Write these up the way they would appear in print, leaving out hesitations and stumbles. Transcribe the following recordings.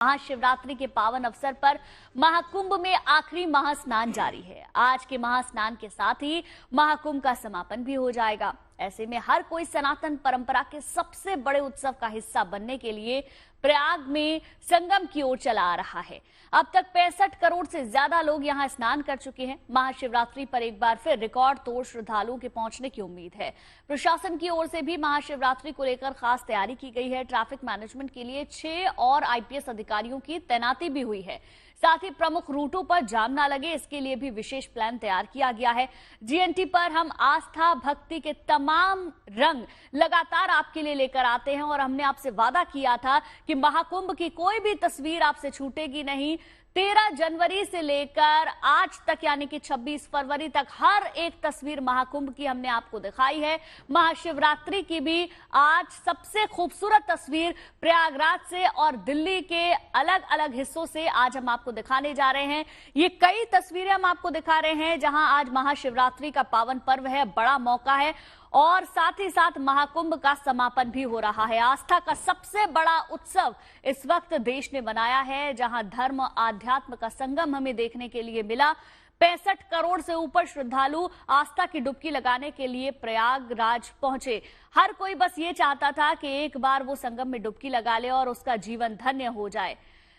महाशिवरात्रि के पावन अवसर पर महाकुंभ में आखिरी महास्नान जारी है। आज के महास्नान के साथ ही महाकुंभ का समापन भी हो जाएगा। ऐसे में हर कोई सनातन परंपरा के सबसे बड़े उत्सव का हिस्सा बनने के लिए प्रयाग में संगम की ओर चला आ रहा है। अब तक 65 करोड़ से ज्यादा लोग यहां स्नान कर चुके हैं। महाशिवरात्रि पर एक बार फिर रिकॉर्ड तोड़ श्रद्धालुओं के पहुंचने की उम्मीद है। प्रशासन की ओर से भी महाशिवरात्रि को लेकर खास तैयारी की गई है। ट्रैफिक मैनेजमेंट के लिए 6 और आईपीएस अधिकारियों की तैनाती भी हुई है। साथ ही प्रमुख रूटों पर जाम ना लगे, इसके लिए भी विशेष प्लान तैयार किया गया है। जीएनटी पर हम आस्था भक्ति के तमाम रंग लगातार आपके लिए लेकर आते हैं और हमने आपसे वादा किया था कि महाकुंभ की कोई भी तस्वीर आपसे छूटेगी नहीं। 13 जनवरी से लेकर आज तक यानी कि 26 फरवरी तक हर एक तस्वीर महाकुंभ की हमने आपको दिखाई है। महाशिवरात्रि की भी आज सबसे खूबसूरत तस्वीर प्रयागराज से और दिल्ली के अलग अलग हिस्सों से आज हम आपको दिखाने जा रहे हैं। ये कई तस्वीरें हम आपको दिखा रहे हैं जहां आज महाशिवरात्रि का पावन पर्व है, बड़ा मौका है और साथ ही साथ महाकुंभ का समापन भी हो रहा है। आस्था का सबसे बड़ा उत्सव इस वक्त देश ने मनाया है, जहां धर्म आध्यात्म का संगम हमें देखने के लिए मिला। 65 करोड़ से ऊपर श्रद्धालु आस्था की डुबकी लगाने के लिए प्रयागराज पहुंचे। हर कोई बस ये चाहता था कि एक बार वो संगम में डुबकी लगा ले और उसका जीवन धन्य हो जाए।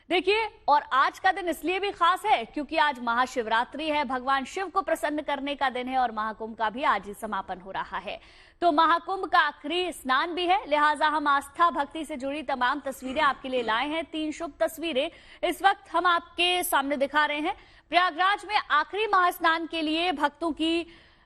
देखिए, और आज का दिन इसलिए भी खास है क्योंकि आज महाशिवरात्रि है, भगवान शिव को प्रसन्न करने का दिन है और महाकुंभ का भी आज ही समापन हो रहा है। तो महाकुंभ का आखिरी स्नान भी है, लिहाजा हम आस्था भक्ति से जुड़ी तमाम तस्वीरें आपके लिए लाए हैं। 3 शुभ तस्वीरें इस वक्त हम आपके सामने दिखा रहे हैं। प्रयागराज में आखिरी महास्नान के लिए भक्तों की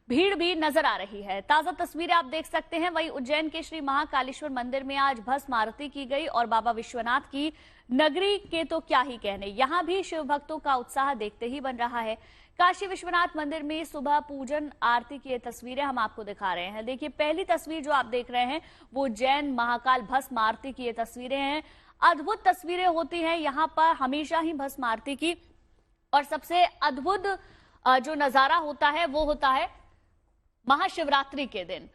भीड़ भी नजर आ रही है। ताजा तस्वीरें आप देख सकते हैं। वहीं उज्जैन के श्री महाकालेश्वर मंदिर में आज भस्म आरती की गई और बाबा विश्वनाथ की नगरी के तो क्या ही कहने, यहां भी शिव भक्तों का उत्साह देखते ही बन रहा है। काशी विश्वनाथ मंदिर में सुबह पूजन आरती की ये तस्वीरें हम आपको दिखा रहे हैं। देखिए, पहली तस्वीर जो आप देख रहे हैं वो उज्जैन महाकाल भस्म आरती की ये तस्वीरें हैं। अद्भुत तस्वीरें होती हैं यहाँ पर हमेशा ही भस्म आरती की, और सबसे अद्भुत जो नजारा होता है वो होता है महाशिवरात्रि के दिन।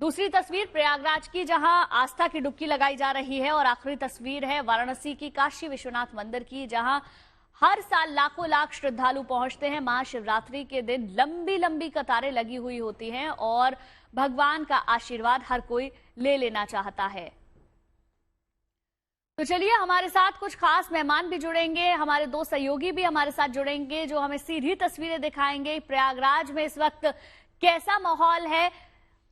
दूसरी तस्वीर प्रयागराज की जहां आस्था की डुबकी लगाई जा रही है और आखिरी तस्वीर है वाराणसी की काशी विश्वनाथ मंदिर की, जहां हर साल लाखों लाख श्रद्धालु पहुंचते हैं। महाशिवरात्रि के दिन लंबी लंबी कतारें लगी हुई होती हैं और भगवान का आशीर्वाद हर कोई ले लेना चाहता है। तो चलिए, हमारे साथ कुछ खास मेहमान भी जुड़ेंगे, हमारे 2 सहयोगी भी हमारे साथ जुड़ेंगे जो हमें सीधी तस्वीरें दिखाएंगे। प्रयागराज में इस वक्त कैसा माहौल है,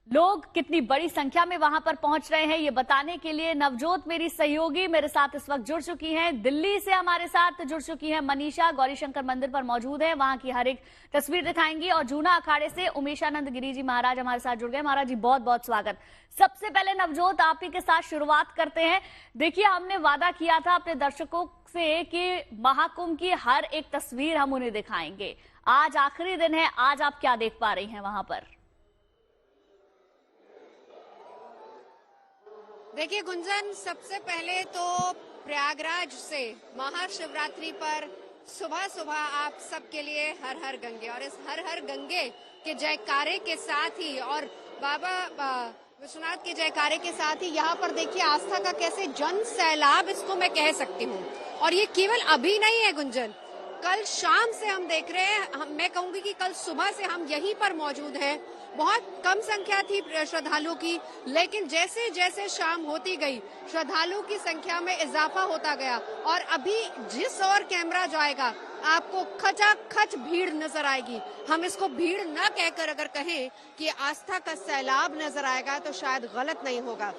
लोग कितनी बड़ी संख्या में वहां पर पहुंच रहे हैं, ये बताने के लिए नवजोत मेरी सहयोगी मेरे साथ इस वक्त जुड़ चुकी हैं। दिल्ली से हमारे साथ जुड़ चुकी हैं मनीषा, गौरीशंकर मंदिर पर मौजूद है, वहां की हर एक तस्वीर दिखाएंगी। और जूना अखाड़े से उमेशानंद गिरी जी महाराज हमारे साथ जुड़ गए। महाराज जी, बहुत बहुत स्वागत। सबसे पहले नवजोत, आप ही के साथ शुरुआत करते हैं। देखिए, हमने वादा किया था अपने दर्शकों से कि महाकुंभ की हर एक तस्वीर हम उन्हें दिखाएंगे। आज आखिरी दिन है, आज आप क्या देख पा रही हैं वहां पर? देखिए गुंजन, सबसे पहले तो प्रयागराज से महाशिवरात्रि पर सुबह सुबह आप सबके लिए हर हर गंगे, और इस हर हर गंगे के जयकारे के साथ ही और बाबा विश्वनाथ के जयकारे के साथ ही यहाँ पर देखिए आस्था का कैसे जन सैलाब इसको मैं कह सकती हूँ। और ये केवल अभी नहीं है गुंजन, कल शाम से हम देख रहे हैं, मैं कहूंगी कि कल सुबह से हम यहीं पर मौजूद हैं। बहुत कम संख्या थी श्रद्धालुओं की, लेकिन जैसे जैसे शाम होती गई श्रद्धालुओं की संख्या में इजाफा होता गया और अभी जिस ओर कैमरा जाएगा आपको खचाखच भीड़ नजर आएगी। हम इसको भीड़ न कहकर अगर कहें कि आस्था का सैलाब नजर आएगा तो शायद गलत नहीं होगा।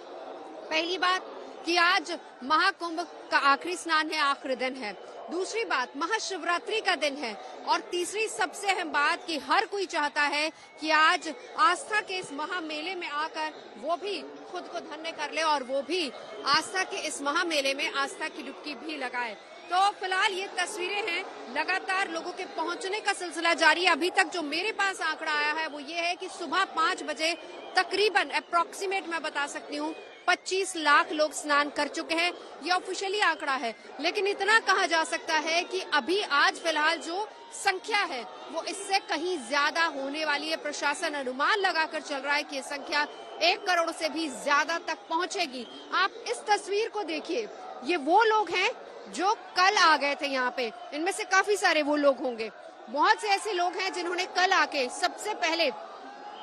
पहली बात कि आज महाकुंभ का आखिरी स्नान है, आखिरी दिन है। दूसरी बात, महाशिवरात्रि का दिन है। और तीसरी सबसे अहम बात कि हर कोई चाहता है कि आज आस्था के इस महामेले में आकर वो भी खुद को धन्य कर ले और वो भी आस्था के इस महामेले में आस्था की डुबकी भी लगाए। तो फिलहाल ये तस्वीरें हैं, लगातार लोगों के पहुंचने का सिलसिला जारी है। अभी तक जो मेरे पास आंकड़ा आया है वो ये है कि सुबह 5 बजे तकरीबन अप्रोक्सीमेट मैं बता सकती हूँ 25 लाख लोग स्नान कर चुके हैं। ये ऑफिशियली आंकड़ा है, लेकिन इतना कहा जा सकता है कि अभी आज फिलहाल जो संख्या है वो इससे कहीं ज्यादा होने वाली है। प्रशासन अनुमान लगाकर चल रहा है कि ये संख्या 1 करोड़ से भी ज्यादा तक पहुंचेगी। आप इस तस्वीर को देखिए, ये वो लोग हैं जो कल आ गए थे यहाँ पे, इनमें से काफी सारे वो लोग होंगे, बहुत से ऐसे लोग हैं जिन्होंने कल आके सबसे पहले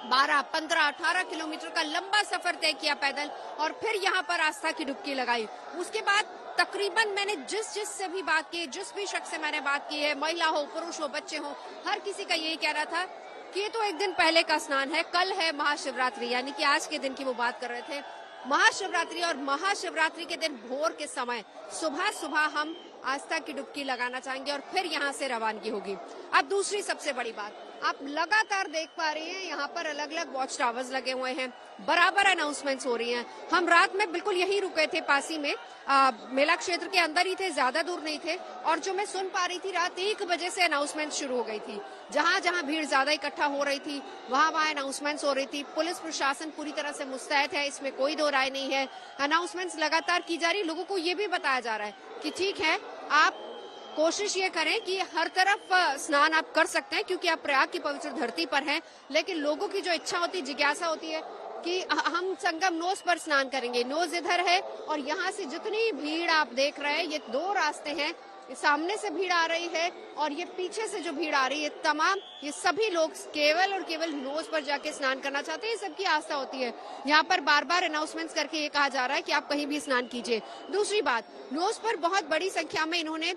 12, 15, 18 किलोमीटर का लंबा सफर तय किया पैदल और फिर यहाँ पर आस्था की डुबकी लगाई। उसके बाद तकरीबन मैंने जिस से भी बात की, जिस भी शख्स से मैंने बात की है, महिला हो, पुरुष हो, बच्चे हो, हर किसी का यही कहना था कि ये तो एक दिन पहले का स्नान है, कल है महाशिवरात्रि, यानी कि आज के दिन की वो बात कर रहे थे। महाशिवरात्रि और महाशिवरात्रि के दिन भोर के समय सुबह सुबह हम आस्था की डुबकी लगाना चाहेंगे और फिर यहाँ से रवानगी होगी। अब दूसरी सबसे बड़ी बात, आप लगातार देख पा रहे हैं यहाँ पर अलग अलग वॉच टावर्स लगे हुए हैं, बराबर अनाउंसमेंट्स हो रही हैं। हम रात में बिल्कुल यहीं रुके थे पासी में, मेला क्षेत्र के अंदर ही थे, ज्यादा दूर नहीं थे, और जो मैं सुन पा रही थी रात 1 बजे से अनाउंसमेंट शुरू हो गई थी। जहां जहां भीड़ ज्यादा इकट्ठा हो रही थी वहां वहां अनाउंसमेंट्स हो रही थी। पुलिस प्रशासन पूरी तरह से मुस्तैद है, इसमें कोई दो राय नहीं है। अनाउंसमेंट्स लगातार की जा रही, लोगों को ये भी बताया जा रहा है कि ठीक है, आप कोशिश ये करें कि हर तरफ स्नान आप कर सकते हैं क्योंकि आप प्रयाग की पवित्र धरती पर हैं, लेकिन लोगों की जो इच्छा होती है, जिज्ञासा होती है कि हम संगम नोज पर स्नान करेंगे। नोज इधर है और यहाँ से जितनी भीड़ आप देख रहे हैं, ये 2 रास्ते हैं, सामने से भीड़ आ रही है और ये पीछे से जो भीड़ आ रही है, तमाम ये सभी लोग केवल और केवल नोज पर जाके स्नान करना चाहते हैं। ये सबकी आस्था होती है। यहाँ पर बार बार अनाउंसमेंट्स करके ये कहा जा रहा है कि आप कहीं भी स्नान कीजिए। दूसरी बात, नोज पर बहुत बड़ी संख्या में इन्होंने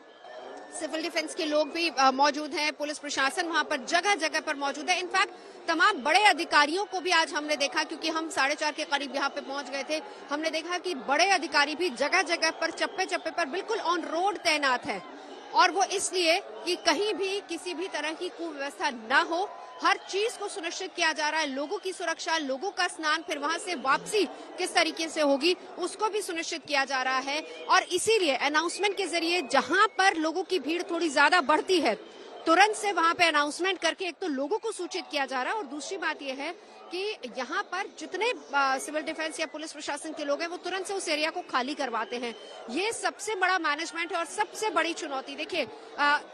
सिविल डिफेंस के लोग भी मौजूद हैं, पुलिस प्रशासन वहां पर जगह जगह पर मौजूद है। इनफैक्ट तमाम बड़े अधिकारियों को भी आज हमने देखा, क्योंकि हम 4:30 के करीब यहाँ पे पहुंच गए थे, हमने देखा कि बड़े अधिकारी भी जगह जगह पर, चप्पे चप्पे पर बिल्कुल ऑन रोड तैनात है। और वो इसलिए कि कहीं भी किसी भी तरह की कुव्यवस्था न हो, हर चीज को सुनिश्चित किया जा रहा है। लोगों की सुरक्षा, लोगों का स्नान, फिर वहां से वापसी किस तरीके से होगी उसको भी सुनिश्चित किया जा रहा है। और इसीलिए अनाउंसमेंट के जरिए जहां पर लोगों की भीड़ थोड़ी ज्यादा बढ़ती है, तुरंत से वहां पे अनाउंसमेंट करके एक तो लोगों को सूचित किया जा रहा है, और दूसरी बात यह है कि यहाँ पर जितने सिविल डिफेंस या पुलिस प्रशासन के लोग हैं वो तुरंत से उस एरिया को खाली करवाते हैं। ये सबसे बड़ा मैनेजमेंट है और सबसे बड़ी चुनौती। देखिए,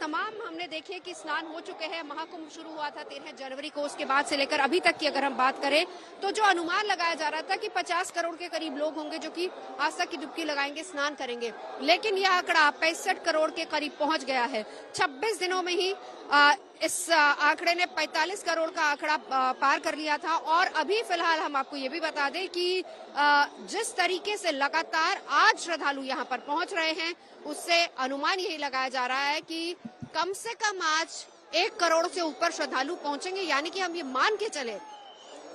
तमाम हमने देखे कि स्नान हो चुके हैं, महाकुंभ शुरू हुआ था 13 जनवरी को, उसके बाद से लेकर अभी तक की अगर हम बात करें तो जो अनुमान लगाया जा रहा था कि 50 करोड़ के करीब लोग होंगे जो कि आस्था की डुबकी लगाएंगे, स्नान करेंगे, लेकिन यह आंकड़ा 65 करोड़ के करीब पहुंच गया है। 26 दिनों में ही इस आंकड़े ने 45 करोड़ का आंकड़ा पार कर लिया था। और अभी फिलहाल हम आपको ये भी बता दें कि जिस तरीके से लगातार आज श्रद्धालु यहाँ पर पहुंच रहे हैं, उससे अनुमान यही लगाया जा रहा है कि कम से कम आज 1 करोड़ से ऊपर श्रद्धालु पहुंचेंगे। यानी कि हम ये मान के चले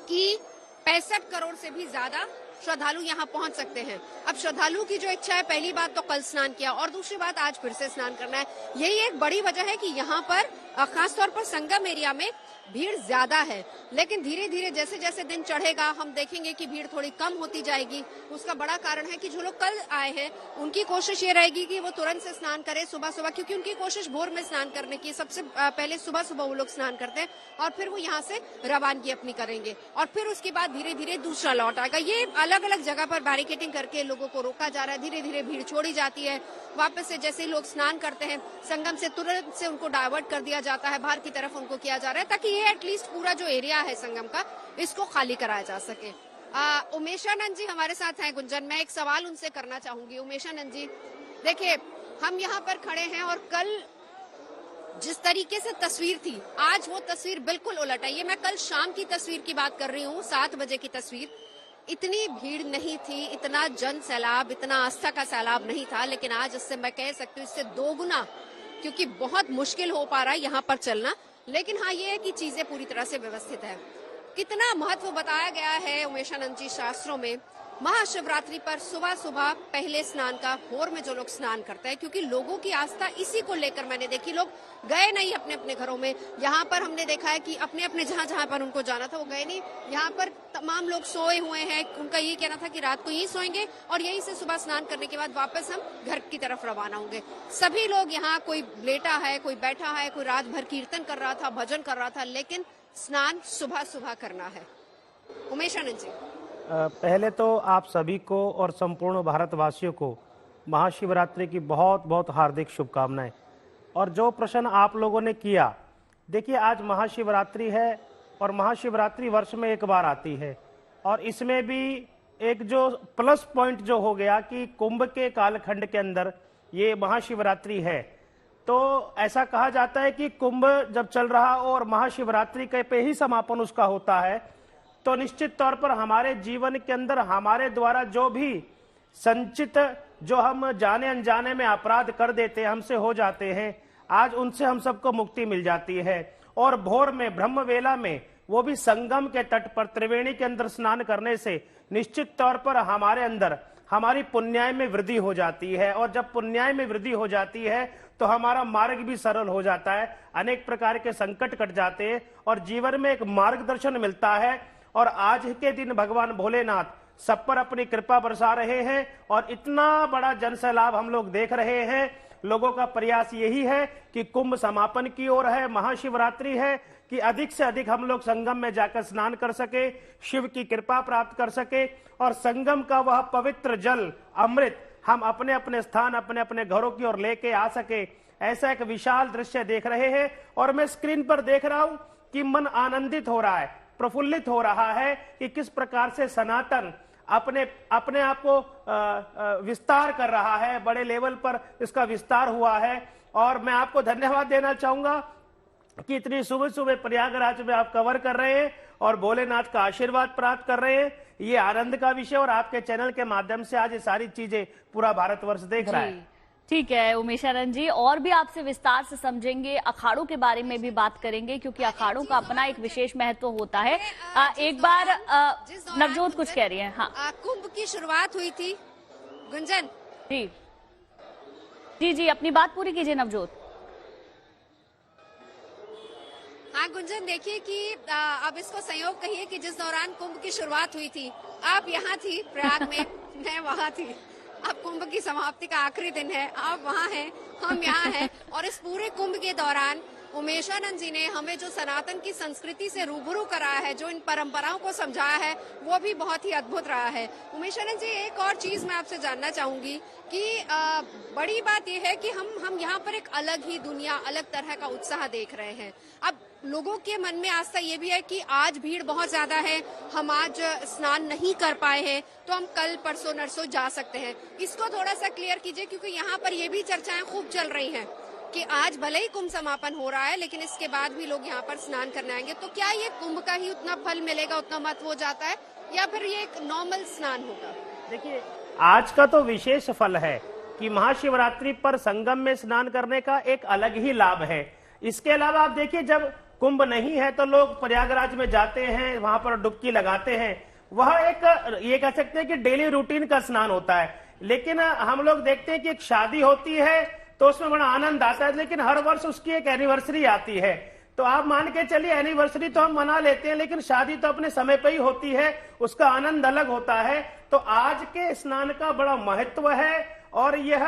कि 65 करोड़ से भी ज्यादा श्रद्धालु यहाँ पहुंच सकते हैं। अब श्रद्धालुओं की जो इच्छा है, पहली बात तो कल स्नान किया और दूसरी बात आज फिर से स्नान करना है। यही एक बड़ी वजह है कि यहाँ पर खासतौर पर संगम एरिया में भीड़ ज्यादा है, लेकिन धीरे धीरे जैसे जैसे दिन चढ़ेगा हम देखेंगे कि भीड़ थोड़ी कम होती जाएगी। उसका बड़ा कारण है कि जो लोग कल आए हैं उनकी कोशिश ये रहेगी कि वो तुरंत से स्नान करें सुबह सुबह, क्योंकि उनकी कोशिश भोर में स्नान करने की। सबसे पहले सुबह सुबह वो लोग स्नान करते हैं और फिर वो यहाँ से रवानगी अपनी करेंगे और फिर उसके बाद धीरे धीरे दूसरा लौट आएगा। ये अलग अलग जगह पर बैरिकेडिंग करके लोगों को रोका जा रहा है। धीरे धीरे भीड़ छोड़ी जाती है। वापस से जैसे ही लोग स्नान करते हैं संगम से तुरंत से उनको डाइवर्ट कर दिया जाता है, बाहर की तरफ उनको किया जा रहा है, ताकि ये एटलीस्ट पूरा जो एरिया है संगम का, इसको खाली कराया जा सके। उमेशानंद जी हमारे साथ हैं। गुंजन, मैं एक सवाल उनसे करना चाहूंगी। उमेशानंद जी, देखिए हम यहाँ पर खड़े हैं और कल जिस तरीके से तस्वीर थी, आज वो तस्वीर बिल्कुल उलट है। ये मैं कल शाम की तस्वीर की बात कर रही हूँ, 7 बजे की तस्वीर। इतनी भीड़ नहीं थी, इतना जन सैलाब, इतना आस्था का सैलाब नहीं था, लेकिन आज इससे मैं कह सकती हूँ इससे 2 गुना, क्योंकि बहुत मुश्किल हो पा रहा है यहाँ पर चलना। लेकिन हाँ, ये है कि चीजें पूरी तरह से व्यवस्थित है। कितना महत्व बताया गया है उमेशानंद जी शास्त्रों में महाशिवरात्रि पर सुबह सुबह पहले स्नान का, भोर में जो लोग स्नान करते हैं, क्योंकि लोगों की आस्था इसी को लेकर मैंने देखी। लोग गए नहीं अपने अपने घरों में। यहाँ पर हमने देखा है कि अपने अपने जहाँ जहाँ पर उनको जाना था वो गए नहीं। यहाँ पर तमाम लोग सोए हुए हैं। उनका ये कहना था कि रात को यहीं सोएंगे और यहीं से सुबह स्नान करने के बाद वापस हम घर की तरफ रवाना होंगे। सभी लोग यहाँ, कोई लेटा है, कोई बैठा है, कोई रात भर कीर्तन कर रहा था, भजन कर रहा था, लेकिन स्नान सुबह सुबह करना है। उमेशानंद जी, पहले तो आप सभी को और संपूर्ण भारतवासियों को महाशिवरात्रि की बहुत बहुत हार्दिक शुभकामनाएं। और जो प्रश्न आप लोगों ने किया, देखिए आज महाशिवरात्रि है और महाशिवरात्रि वर्ष में एक बार आती है, और इसमें भी एक जो प्लस पॉइंट जो हो गया कि कुंभ के कालखंड के अंदर ये महाशिवरात्रि है। तो ऐसा कहा जाता है कि कुंभ जब चल रहा और महाशिवरात्रि के पे ही समापन उसका होता है, तो निश्चित तौर पर हमारे जीवन के अंदर हमारे द्वारा जो भी संचित, जो हम जाने अनजाने में अपराध कर देते हैं, हमसे हो जाते हैं, आज उनसे हम सबको मुक्ति मिल जाती है। और भोर में ब्रह्म वेला में, वो भी संगम के तट पर त्रिवेणी के अंदर स्नान करने से निश्चित तौर पर हमारे अंदर हमारी पुण्याय में वृद्धि हो जाती है। और जब पुण्याय में वृद्धि हो जाती है तो हमारा मार्ग भी सरल हो जाता है, अनेक प्रकार के संकट कट जाते हैं और जीवन में एक मार्गदर्शन मिलता है। और आज के दिन भगवान भोलेनाथ सब पर अपनी कृपा बरसा रहे हैं और इतना बड़ा जन सैलाब हम लोग देख रहे हैं। लोगों का प्रयास यही है कि कुंभ समापन की ओर है, महाशिवरात्रि है, कि अधिक से अधिक हम लोग संगम में जाकर स्नान कर सके, शिव की कृपा प्राप्त कर सके और संगम का वह पवित्र जल अमृत हम अपने अपने स्थान, अपने अपने घरों की ओर लेके आ सके। ऐसा एक विशाल दृश्य देख रहे हैं और मैं स्क्रीन पर देख रहा हूं कि मन आनंदित हो रहा है, प्रफुल्लित हो रहा है कि किस प्रकार से सनातन अपने आप को विस्तार कर रहा है, बड़े लेवल पर इसका विस्तार हुआ है। और मैं आपको धन्यवाद देना चाहूंगा कि इतनी सुबह सुबह प्रयागराज में आप कवर कर रहे हैं और भोलेनाथ का आशीर्वाद प्राप्त कर रहे हैं। ये आनंद का विषय और आपके चैनल के माध्यम से आज ये सारी चीजें पूरा भारतवर्ष देख रहा है। ठीक है उमेशानंद जी, और भी आपसे विस्तार से समझेंगे, अखाड़ों के बारे में भी बात करेंगे क्योंकि अखाड़ों का अपना एक विशेष महत्व होता है। एक बार नवजोत कुछ कह रही है। हाँ, कुंभ की शुरुआत हुई थी गुंजन जी जी जी, अपनी बात पूरी कीजिए नवजोत। हाँ गुंजन, देखिए कि अब इसको संयोग कहिए कि जिस दौरान कुंभ की शुरुआत हुई थी आप यहाँ थी प्रयाग में, मैं वहाँ थी। अब कुंभ की समाप्ति का आखिरी दिन है, आप वहाँ हैं, हम यहाँ हैं। और इस पूरे कुंभ के दौरान उमेशानंद जी ने हमें जो सनातन की संस्कृति से रूबरू कराया है, जो इन परंपराओं को समझाया है, वो भी बहुत ही अद्भुत रहा है। उमेशानंद जी, एक और चीज मैं आपसे जानना चाहूंगी कि बड़ी बात यह है कि हम यहाँ पर एक अलग ही दुनिया, अलग तरह का उत्साह देख रहे हैं। अब लोगों के मन में आस्था ये भी है कि आज भीड़ बहुत ज्यादा है, हम आज स्नान नहीं कर पाए हैं, तो हम कल परसों नरसों जा सकते हैं। इसको थोड़ा सा क्लियर कीजिए, क्योंकि यहाँ पर ये भी चर्चाएं खूब चल रही हैं कि आज भले ही कुंभ समापन हो रहा है लेकिन इसके बाद भी लोग यहाँ पर स्नान करने आएंगे, तो क्या ये कुंभ का ही उतना फल मिलेगा, उतना महत्व हो जाता है, या फिर ये एक नॉर्मल स्नान होगा? देखिए, आज का तो विशेष फल है कि महाशिवरात्रि पर संगम में स्नान करने का एक अलग ही लाभ है। इसके अलावा आप देखिए, जब कुंभ नहीं है तो लोग प्रयागराज में जाते हैं, वहां पर डुबकी लगाते हैं, वह एक ये कह सकते हैं कि डेली रूटीन का स्नान होता है। लेकिन हम लोग देखते हैं कि एक शादी होती है तो उसमें बड़ा आनंद आता है, लेकिन हर वर्ष उसकी एक एनिवर्सरी आती है। तो आप मान के चलिए, एनिवर्सरी तो हम मना लेते हैं लेकिन शादी तो अपने समय पे ही होती है, उसका आनंद अलग होता है। तो आज के स्नान का बड़ा महत्व है। और यह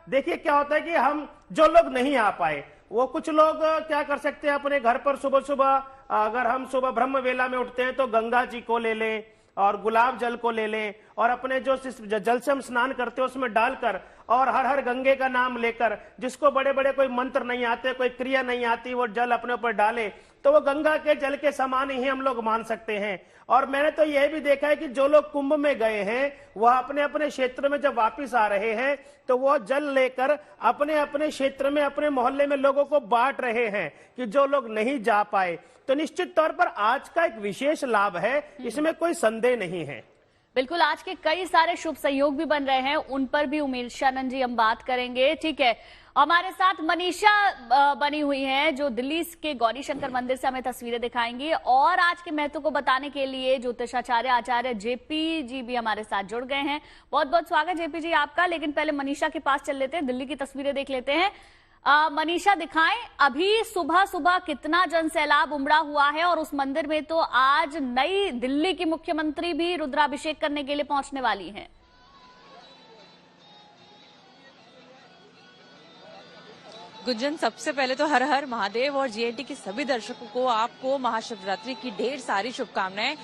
देखिए क्या होता है कि हम जो लोग नहीं आ पाए, वो कुछ लोग क्या कर सकते हैं, अपने घर पर सुबह सुबह, अगर हम सुबह ब्रह्म वेला में उठते हैं तो गंगा जी को ले लें और गुलाब जल को ले लें और अपने जो जल से हम स्नान करते हैं उसमें डालकर और हर हर गंगे का नाम लेकर, जिसको बड़े बड़े कोई मंत्र नहीं आते, कोई क्रिया नहीं आती, वो जल अपने ऊपर डाले तो वो गंगा के जल के समान ही हम लोग मान सकते हैं। और मैंने तो यह भी देखा है कि जो लोग कुंभ में गए हैं वह अपने अपने क्षेत्र में जब वापिस आ रहे हैं तो वो जल लेकर अपने अपने क्षेत्र में, अपने मोहल्ले में लोगों को बांट रहे हैं कि जो लोग नहीं जा पाए। तो निश्चित तौर पर आज का एक विशेष लाभ है, इसमें कोई संदेह नहीं है। बिल्कुल, आज के कई सारे शुभ संयोग भी बन रहे हैं, उन पर भी उमेशानंद जी हम बात करेंगे। ठीक है, हमारे साथ मनीषा बनी हुई हैं जो दिल्ली के गौरी शंकर मंदिर से हमें तस्वीरें दिखाएंगी और आज के महत्व को बताने के लिए ज्योतिषाचार्य आचार्य जेपी जी भी हमारे साथ जुड़ गए हैं। बहुत बहुत स्वागत जेपी जी आपका। लेकिन पहले मनीषा के पास चल लेते हैं, दिल्ली की तस्वीरें देख लेते हैं। मनीषा दिखाएं, अभी सुबह सुबह कितना जन सैलाब उमड़ा हुआ है और उस मंदिर में तो आज नई दिल्ली की मुख्यमंत्री भी रुद्राभिषेक करने के लिए पहुंचने वाली हैं। गुंजन, सबसे पहले तो हर हर महादेव और जीएनटी के सभी दर्शकों को आपको महाशिवरात्रि की ढेर सारी शुभकामनाएं।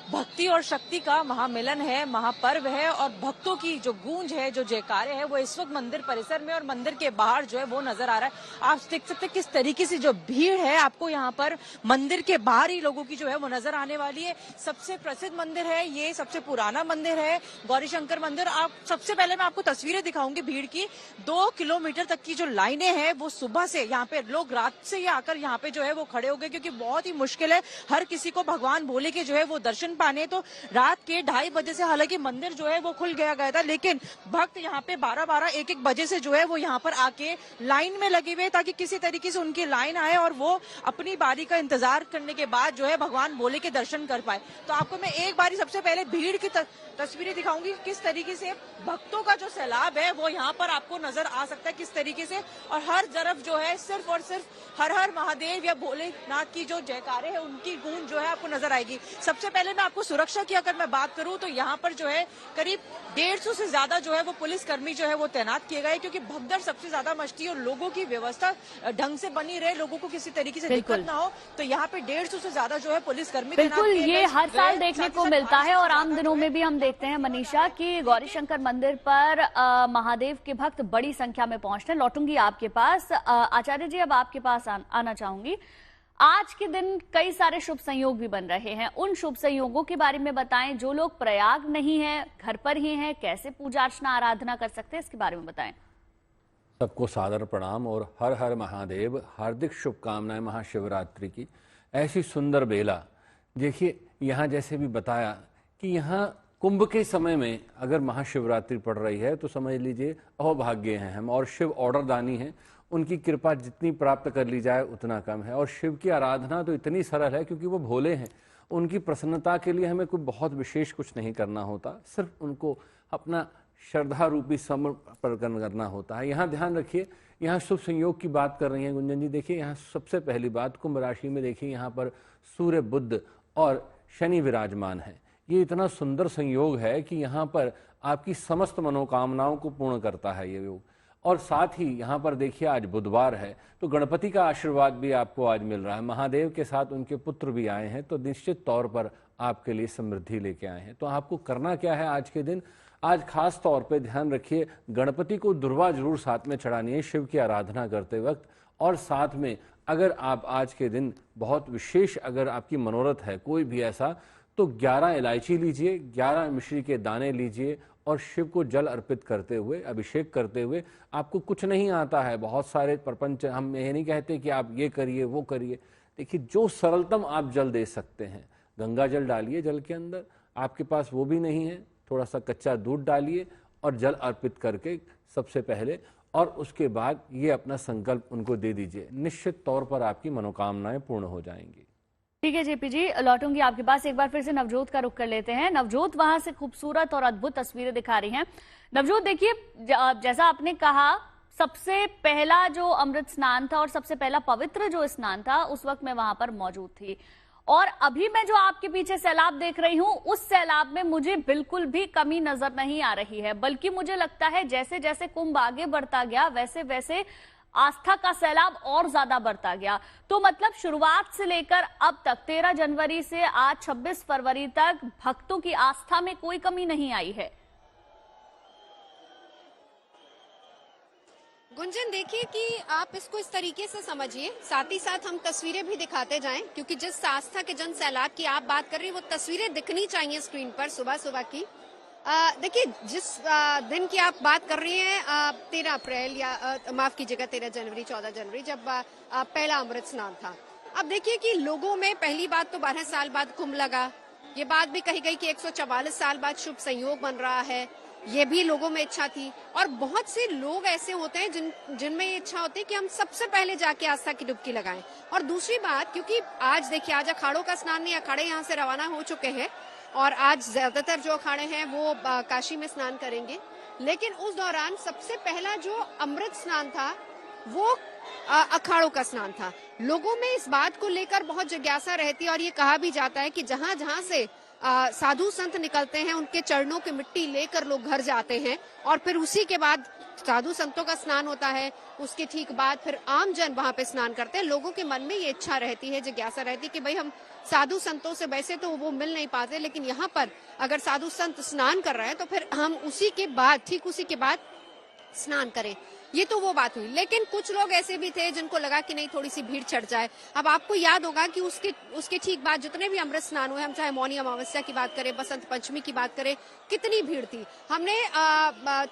भक्ति और शक्ति का महामिलन है, महापर्व है और भक्तों की जो गूंज है, जो जयकारे है, वो इस वक्त मंदिर परिसर में और मंदिर के बाहर जो है वो नजर आ रहा है। आप देख सकते हैं किस तरीके से जो भीड़ है आपको यहाँ पर मंदिर के बाहर ही लोगों की जो है वो नजर आने वाली है। सबसे प्रसिद्ध मंदिर है ये, सबसे पुराना मंदिर है गौरी शंकर मंदिर। आप सबसे पहले मैं आपको तस्वीरें दिखाऊंगी भीड़ की। 2 किलोमीटर तक की जो लाइनें हैं वो सुबह से यहाँ पे लोग रात से ही आकर यहाँ पे जो है वो खड़े हो गए, क्योंकि बहुत ही मुश्किल है हर किसी को भगवान भोले के जो है वो दर्शन पाने। तो रात के 2:30 बजे से हालांकि मंदिर जो है वो खुल गया था, लेकिन भक्त यहाँ पे 12-12, 1-1 बजे से जो है वो यहाँ पर आके लाइन में लगे हुए ताकि किसी तरीके से उनकी लाइन आए और वो अपनी बारी का इंतजार करने के बाद जो है भगवान भोले के दर्शन कर पाए। तो आपको मैं एक बारी सबसे पहले भीड़ की तस्वीरें दिखाऊंगी, किस तरीके से भक्तों का जो सैलाब है वो यहाँ पर आपको नजर आ सकता है किस तरीके से। और हर तरफ जो है सिर्फ और सिर्फ हर हर महादेव या भोलेनाथ की जो जयकारे हैं उनकी गूंज जो है आपको नजर आएगी। सबसे पहले मैं आपको सुरक्षा की अगर मैं बात करूं तो यहाँ पर जो है करीब 150 से ज्यादा जो है वो पुलिस कर्मी जो है वो तैनात किए गए, क्योंकि भगदड़ सबसे ज्यादा मचती है और लोगों की व्यवस्था ढंग से बनी रहे, लोगों को किसी तरीके से दिक्कत ना हो, तो यहाँ पे 150 से ज्यादा जो है पुलिस कर्मी बिल्कुल ये हर साल देखने को मिलता है। और आम दिनों में भी हम देखते हैं मनीषा कि गौरी शंकर मंदिर पर महादेव के भक्त बड़ी संख्या में पहुंचते हैं। लौटूंगी आपके पास आचार्य जी, अब आपके पास आना चाहूंगी। आज के दिन कई सारे शुभ संयोग भी बन रहे हैं, उन शुभ संयोगों के बारे में बताएं। जो लोग प्रयाग नहीं है, घर पर ही हैं, कैसे पूजा अर्चना आराधना कर सकते हैं, इसके बारे में बताएं। सबको सादर प्रणाम और हर हर महादेव, हार्दिक शुभकामनाएं महाशिवरात्रि की। ऐसी सुंदर बेला देखिए, यहाँ जैसे भी बताया कि यहाँ कुंभ के समय में अगर महाशिवरात्रि पड़ रही है तो समझ लीजिए अहोभाग्य हैं हम, और शिव ऑर्डर दानी हैं। उनकी कृपा जितनी प्राप्त कर ली जाए उतना कम है। और शिव की आराधना तो इतनी सरल है क्योंकि वो भोले हैं। उनकी प्रसन्नता के लिए हमें कोई बहुत विशेष कुछ नहीं करना होता, सिर्फ उनको अपना श्रद्धा रूपी समर्पण करना होता है। यहाँ ध्यान रखिए, यहाँ शुभ संयोग की बात कर रही हैं गुंजन जी। देखिए यहाँ सबसे पहली बात, कुंभ राशि में देखिए यहाँ पर सूर्य, बुध और शनि विराजमान है। ये इतना सुंदर संयोग है कि यहाँ पर आपकी समस्त मनोकामनाओं को पूर्ण करता है ये योग। और साथ ही यहाँ पर देखिए आज बुधवार है तो गणपति का आशीर्वाद भी आपको आज मिल रहा है। महादेव के साथ उनके पुत्र भी आए हैं, तो निश्चित तौर पर आपके लिए समृद्धि लेके आए हैं। तो आपको करना क्या है आज के दिन? आज खास तौर पे ध्यान रखिए, गणपति को दुर्वा जरूर साथ में चढ़ानी है शिव की आराधना करते वक्त। और साथ में अगर आप आज के दिन बहुत विशेष अगर आपकी मनोरथ है कोई भी ऐसा, तो 11 इलायची लीजिए, 11 मिश्री के दाने लीजिए और शिव को जल अर्पित करते हुए, अभिषेक करते हुए। आपको कुछ नहीं आता है, बहुत सारे प्रपंच, हम ये नहीं कहते कि आप ये करिए वो करिए। देखिए जो सरलतम आप जल दे सकते हैं, गंगा जल डालिए जल के अंदर, आपके पास वो भी नहीं है थोड़ा सा कच्चा दूध डालिए और जल अर्पित करके सबसे पहले, और उसके बाद ये अपना संकल्प उनको दे दीजिए। निश्चित तौर पर आपकी मनोकामनाएं पूर्ण हो जाएंगी। ठीक है जेपी जी, लौटूंगी आपके पास। एक बार फिर से नवजोत का रुख कर लेते हैं। नवजोत वहां से खूबसूरत और अद्भुत तस्वीरें दिखा रही हैं। नवजोत देखिए, जैसा आपने कहा, सबसे पहला जो अमृत स्नान था और सबसे पहला पवित्र जो स्नान था उस वक्त मैं वहां पर मौजूद थी, और अभी मैं जो आपके पीछे सैलाब देख रही हूं उस सैलाब में मुझे बिल्कुल भी कमी नजर नहीं आ रही है, बल्कि मुझे लगता है जैसे जैसे कुंभ आगे बढ़ता गया वैसे वैसे आस्था का सैलाब और ज्यादा बढ़ता गया। तो मतलब शुरुआत से लेकर अब तक 13 जनवरी से आज 26 फरवरी तक भक्तों की आस्था में कोई कमी नहीं आई है। गुंजन देखिए कि आप इसको इस तरीके से समझिए, साथ ही साथ हम तस्वीरें भी दिखाते जाएं, क्योंकि जिस आस्था के जन सैलाब की आप बात कर रही हैं वो तस्वीरें दिखनी चाहिए स्क्रीन पर सुबह सुबह की। देखिए जिस दिन की आप बात कर रही हैं 13 अप्रैल या माफ कीजिएगा 13 जनवरी 14 जनवरी जब पहला अमृत स्नान था। अब देखिए कि लोगों में पहली बात तो 12 साल बाद कुंभ लगा, ये बात भी कही गई कि 144 साल बाद शुभ संयोग बन रहा है, ये भी लोगों में इच्छा थी। और बहुत से लोग ऐसे होते हैं जिनमें ये इच्छा होती है कि हम सबसे पहले जाके आस्था की डुबकी लगाएं। और दूसरी बात, क्योंकि आज देखिए आज अखाड़ों का स्नान नहीं, अखाड़े यहाँ से रवाना हो चुके हैं और आज ज्यादातर जो अखाड़े हैं वो काशी में स्नान करेंगे, लेकिन उस दौरान सबसे पहला जो अमृत स्नान था वो अखाड़ों का स्नान था। लोगों में इस बात को लेकर बहुत जिज्ञासा रहती है और ये कहा भी जाता है कि जहां जहां से साधु संत निकलते हैं उनके चरणों की मिट्टी लेकर लोग घर जाते हैं और फिर उसी के बाद साधु संतों का स्नान होता है, उसके ठीक बाद फिर आम जन वहां पे स्नान करते हैं। लोगों के मन में ये इच्छा रहती है, जिज्ञासा रहती है कि भाई हम साधु संतों से वैसे तो वो मिल नहीं पाते, लेकिन यहाँ पर अगर साधु संत स्नान कर रहे हैं तो फिर हम उसी के बाद, ठीक उसी के बाद स्नान करें। ये तो वो बात हुई। लेकिन कुछ लोग ऐसे भी थे जिनको लगा कि नहीं, थोड़ी सी भीड़ चढ़ जाए। अब आपको याद होगा कि उसके ठीक बाद जितने भी अमृत स्नान हुए, हम चाहे मौनी अमावस्या की बात करें, बसंत पंचमी की बात करें, कितनी भीड़ थी। हमने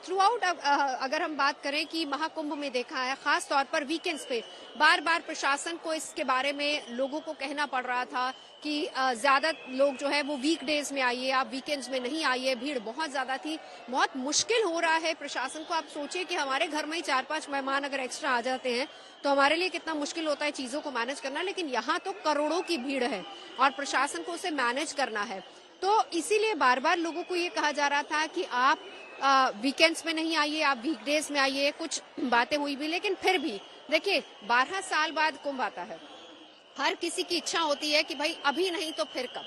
थ्रू आउट अगर हम बात करें कि महाकुंभ में देखा है, खास तौर पर वीकेंड्स पे बार बार प्रशासन को इसके बारे में लोगों को कहना पड़ रहा था कि ज्यादा लोग जो है वो वीकडेज में आइए, आप वीकेंड्स में नहीं आइए। भीड़ बहुत ज्यादा थी, बहुत मुश्किल हो रहा है प्रशासन को। आप सोचिए कि हमारे घर में ही 4-5 मेहमान अगर एक्स्ट्रा आ जाते हैं तो हमारे लिए कितना मुश्किल होता है चीजों को मैनेज करना, लेकिन यहाँ तो करोड़ों की भीड़ है और प्रशासन को उसे मैनेज करना है। तो इसीलिए बार बार लोगों को ये कहा जा रहा था कि आप वीकेंड्स में नहीं आइए, आप वीकडेज में आइए। कुछ बातें हुई भी, लेकिन फिर भी देखिए 12 साल बाद कुंभ आता है। हर किसी की इच्छा होती है कि भाई अभी नहीं तो फिर कब।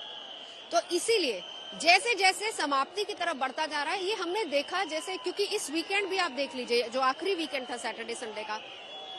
तो इसीलिए जैसे जैसे समाप्ति की तरफ बढ़ता जा रहा है, ये हमने देखा। जैसे क्योंकि इस वीकेंड भी आप देख लीजिए, जो आखिरी वीकेंड था सैटरडे संडे का,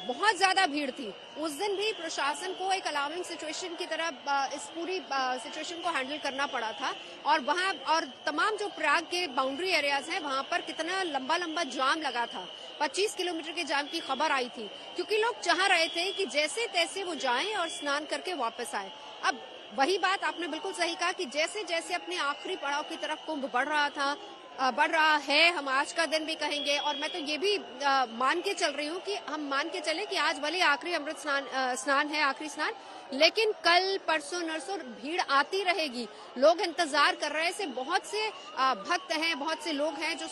बहुत ज्यादा भीड़ थी। उस दिन भी प्रशासन को एक अलार्मिंग सिचुएशन की तरह इस पूरी सिचुएशन को हैंडल करना पड़ा था। और वहां और तमाम जो प्रयाग के बाउंड्री एरियाज हैं, वहां पर कितना लंबा लंबा जाम लगा था। 25 किलोमीटर के जाम की खबर आई थी, क्योंकि लोग चाह रहे थे कि जैसे तैसे वो जाएं और स्नान करके वापस आए। अब वही बात आपने बिल्कुल सही कहा कि जैसे जैसे अपने आखिरी पड़ाव की तरफ कुंभ बढ़ रहा है, हम आज का दिन भी कहेंगे। और मैं तो ये भी मान के चल रही हूँ कि हम मान के चले कि आज भले आखिरी अमृत स्नान है, आखिरी स्नान, लेकिन कल परसों नरसों भीड़ आती रहेगी। लोग इंतजार कर रहे हैं। ऐसे बहुत से भक्त हैं, बहुत से लोग हैं जो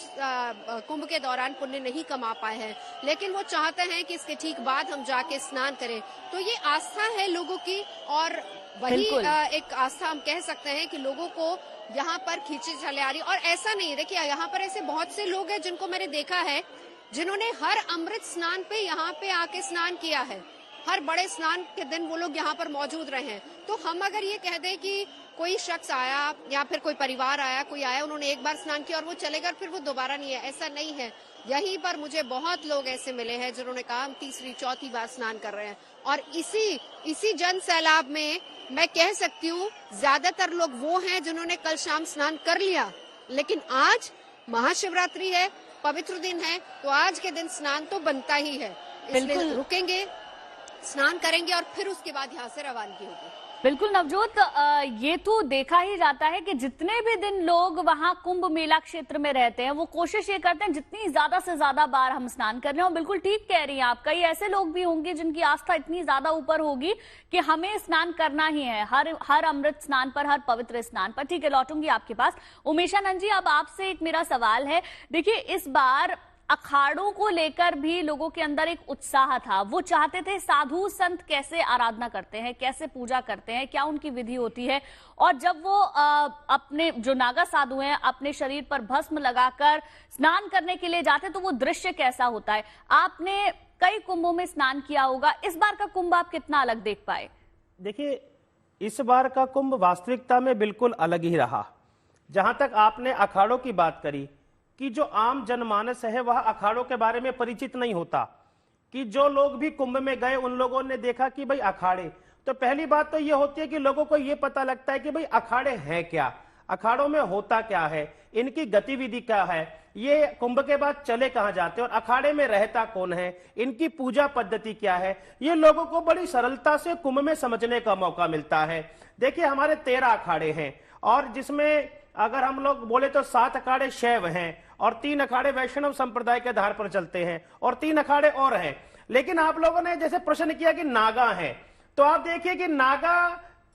कुंभ के दौरान पुण्य नहीं कमा पाए हैं, लेकिन वो चाहते हैं कि इसके ठीक बाद हम जाके स्नान करें। तो ये आस्था है लोगों की, और वही एक आस्था हम कह सकते हैं कि लोगों को यहाँ पर खींची चले आ रही। और ऐसा नहीं, देखिए यहाँ पर ऐसे बहुत से लोग हैं जिनको मैंने देखा है, जिन्होंने हर अमृत स्नान पे यहाँ पे आके स्नान किया है। हर बड़े स्नान के दिन वो लोग यहाँ पर मौजूद रहे हैं। तो हम अगर ये कह दें कि कोई शख्स आया या फिर कोई परिवार आया, कोई आया, उन्होंने एक बार स्नान किया और वो चले गए, फिर वो दोबारा नहीं है, ऐसा नहीं है। यहीं पर मुझे बहुत लोग ऐसे मिले हैं जिन्होंने कहा हम तीसरी चौथी बार स्नान कर रहे हैं। और इसी जन सैलाब में मैं कह सकती हूँ ज्यादातर लोग वो हैं जिन्होंने कल शाम स्नान कर लिया, लेकिन आज महाशिवरात्रि है, पवित्र दिन है, तो आज के दिन स्नान तो बनता ही है। इसलिए रुकेंगे, स्नान करेंगे और फिर उसके बाद यहाँ से रवानगी होगी। बिल्कुल नवजोत, ये तो देखा ही जाता है कि जितने भी दिन लोग वहां कुंभ मेला क्षेत्र में रहते हैं, वो कोशिश ये करते हैं जितनी ज्यादा से ज्यादा बार हम स्नान कर रहे हो। बिल्कुल ठीक कह रही हैं आप। कई ऐसे लोग भी होंगे जिनकी आस्था इतनी ज्यादा ऊपर होगी कि हमें स्नान करना ही है, हर अमृत स्नान पर, हर पवित्र स्नान पर। ठीक है, लौटूंगी आपके पास। उमेशानंद जी, अब आपसे एक मेरा सवाल है। देखिए, इस बार अखाड़ों को लेकर भी लोगों के अंदर एक उत्साह था। वो चाहते थे साधु संत कैसे आराधना करते हैं, कैसे पूजा करते हैं, क्या उनकी विधि होती है, और जब वो अपने जो नागा साधु हैं अपने शरीर पर भस्म लगाकर स्नान करने के लिए जाते तो वो दृश्य कैसा होता है। आपने कई कुंभों में स्नान किया होगा, इस बार का कुंभ आप कितना अलग देख पाए? देखिए, इस बार का कुंभ वास्तविकता में बिल्कुल अलग ही रहा। जहां तक आपने अखाड़ों की बात करी कि जो आम जनमानस है वह अखाड़ों के बारे में परिचित नहीं होता, कि जो लोग भी कुंभ में गए उन लोगों ने देखा कि भाई अखाड़े, तो पहली बात तो ये होती है कि लोगों को ये पता लगता है कि भाई अखाड़े हैं क्या, अखाड़ों में होता क्या है, इनकी गतिविधि क्या है, ये कुंभ के बाद चले कहां जाते हैं और अखाड़े में रहता कौन है, इनकी पूजा पद्धति क्या है, ये लोगों को बड़ी सरलता से कुंभ में समझने का मौका मिलता है। देखिए, हमारे 13 अखाड़े हैं और जिसमें अगर हम लोग बोले तो 7 अखाड़े शैव हैं और 3 अखाड़े वैष्णव संप्रदाय के आधार पर चलते हैं और 3 अखाड़े और हैं। लेकिन आप लोगों ने जैसे प्रश्न किया कि नागा है, तो आप देखिए कि नागा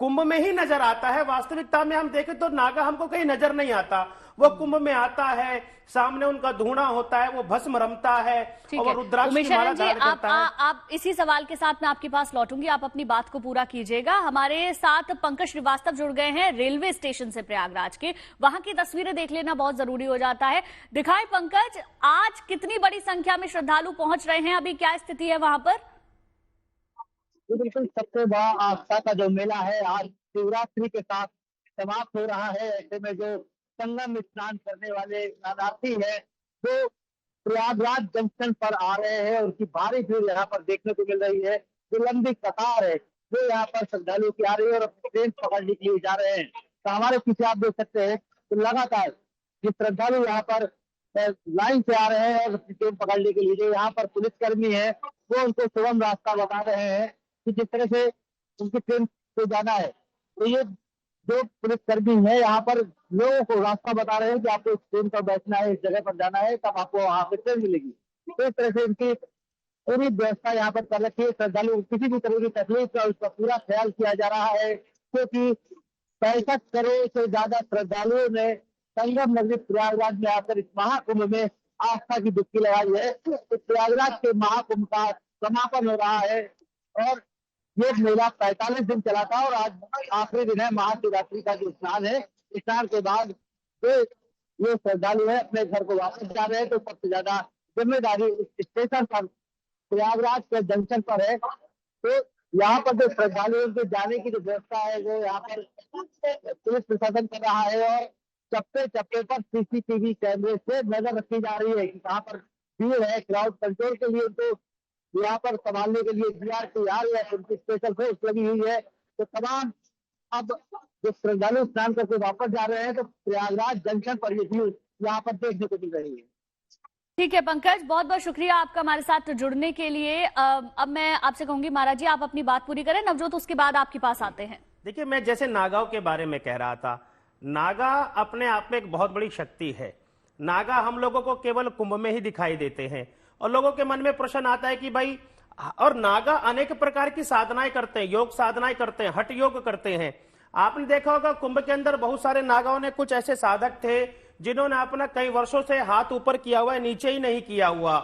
कुंभ में ही नजर आता है। वास्तविकता में हम देखें तो नागा हमको कहीं नजर नहीं आता, वो कुंभ में आता है, सामने उनका धूणा होता है, वो भस्म रमता है और रुद्राक्ष की माला धारण करता है। आप इसी सवाल के साथ मैं आपके पास लौटूंगी, आप अपनी बात को पूरा कीजिएगा। हमारे साथ पंकज श्रीवास्तव जुड़ गए हैं रेलवे स्टेशन से प्रयागराज के। वहां की तस्वीरें देख लेना बहुत जरूरी हो जाता है। दिखाएं पंकज, आज कितनी बड़ी संख्या में श्रद्धालु पहुंच रहे हैं, अभी क्या स्थिति है वहां पर? बिल्कुल, सबसे बड़ा आस्था का जो मेला है आज शिवरात्रि के साथ समाप्त हो रहा है। ऐसे में जो संगम स्नान करने वाले शरणार्थी है, जो प्रयागराज जंक्शन पर आ रहे हैं। उनकी भारी भीड़ यहाँ पर देखने को मिल रही है। जो लंबी कतार है जो यहाँ पर श्रद्धालु की आ रही है और अपनी ट्रेन पकड़ने के लिए जा रहे हैं। तो हमारे पीछे आप देख सकते हैं तो लगातार ये श्रद्धालु यहाँ पर लाइन से आ रहे हैं और अपनी ट्रेन पकड़ने के लिए। जो यहाँ पर पुलिसकर्मी है वो उनको सुगम रास्ता बता रहे हैं कि जिस तरह से उनकी ट्रेन को जाना है। तो ये जो पुलिसकर्मी है यहाँ पर लोगों को रास्ता बता रहे हैं कि आपको इस ट्रेन पर बैठना है, इस जगह पर जाना है, तब आपको वहां पर ट्रेन मिलेगी। तो इस तरह से इनकी पूरी व्यवस्था यहाँ पर कर रखी है। श्रद्धालु किसी भी तरह की तकलीफ का उसका पूरा ख्याल किया जा रहा है, क्योंकि 65 करोड़ से ज्यादा श्रद्धालुओं ने संगम नगरी प्रयागराज में आकर इस महाकुंभ में आस्था की डुबकी लगाई है। तो प्रयागराज के महाकुंभ का समापन हो रहा है और ये मेला 45 दिन चला था और आज आखिरी दिन है। महाशिवरात्रि का जो स्नान है, स्नान के बाद ये श्रद्धालु है अपने घर को वापस जा रहे हैं। तो सबसे ज्यादा जिम्मेदारी स्टेशन पर प्रयागराज के जंक्शन पर है। तो यहाँ पर जो श्रद्धालुओं के जाने की जो व्यवस्था है वो यहाँ पर पुलिस प्रशासन कर रहा है और चप्पे चप्पे पर सीसीटीवी कैमरे से नजर रखी जा रही है कि कहाँ पर भीड़ है। क्राउड कंट्रोल के लिए तो यहाँ पर संभालने के लिए DRTR या उनकी स्पेशल फोर्स लगी हुई है। तो तमाम अब जो श्रद्धालु स्नान करके वापस जा रहे हैं तो प्रयागराज जंक्शन पर ये भीड़ यहाँ पर देखने को मिल रही है। ठीक है पंकज, बहुत बहुत शुक्रिया आपका हमारे साथ जुड़ने के लिए। अब मैं आपसे कहूंगी महाराज जी आप अपनी बात पूरी करें, नवजोत उसके बाद आपके पास आते हैं। देखिए, मैं जैसे नागाओं के बारे में कह रहा था, नागा अपने आप में एक बहुत बड़ी शक्ति है। नागा हम लोगों को केवल कुंभ में ही दिखाई देते हैं और लोगों के मन में प्रश्न आता है कि भाई, और नागा अनेक प्रकार की साधनाएं करते हैं, योग साधनाएं करते हैं, हठ योग करते हैं। आपने देखा होगा कुंभ के अंदर बहुत सारे नागाओं ने, कुछ ऐसे साधक थे जिन्होंने अपना कई वर्षों से हाथ ऊपर किया हुआ है, नीचे ही नहीं किया हुआ।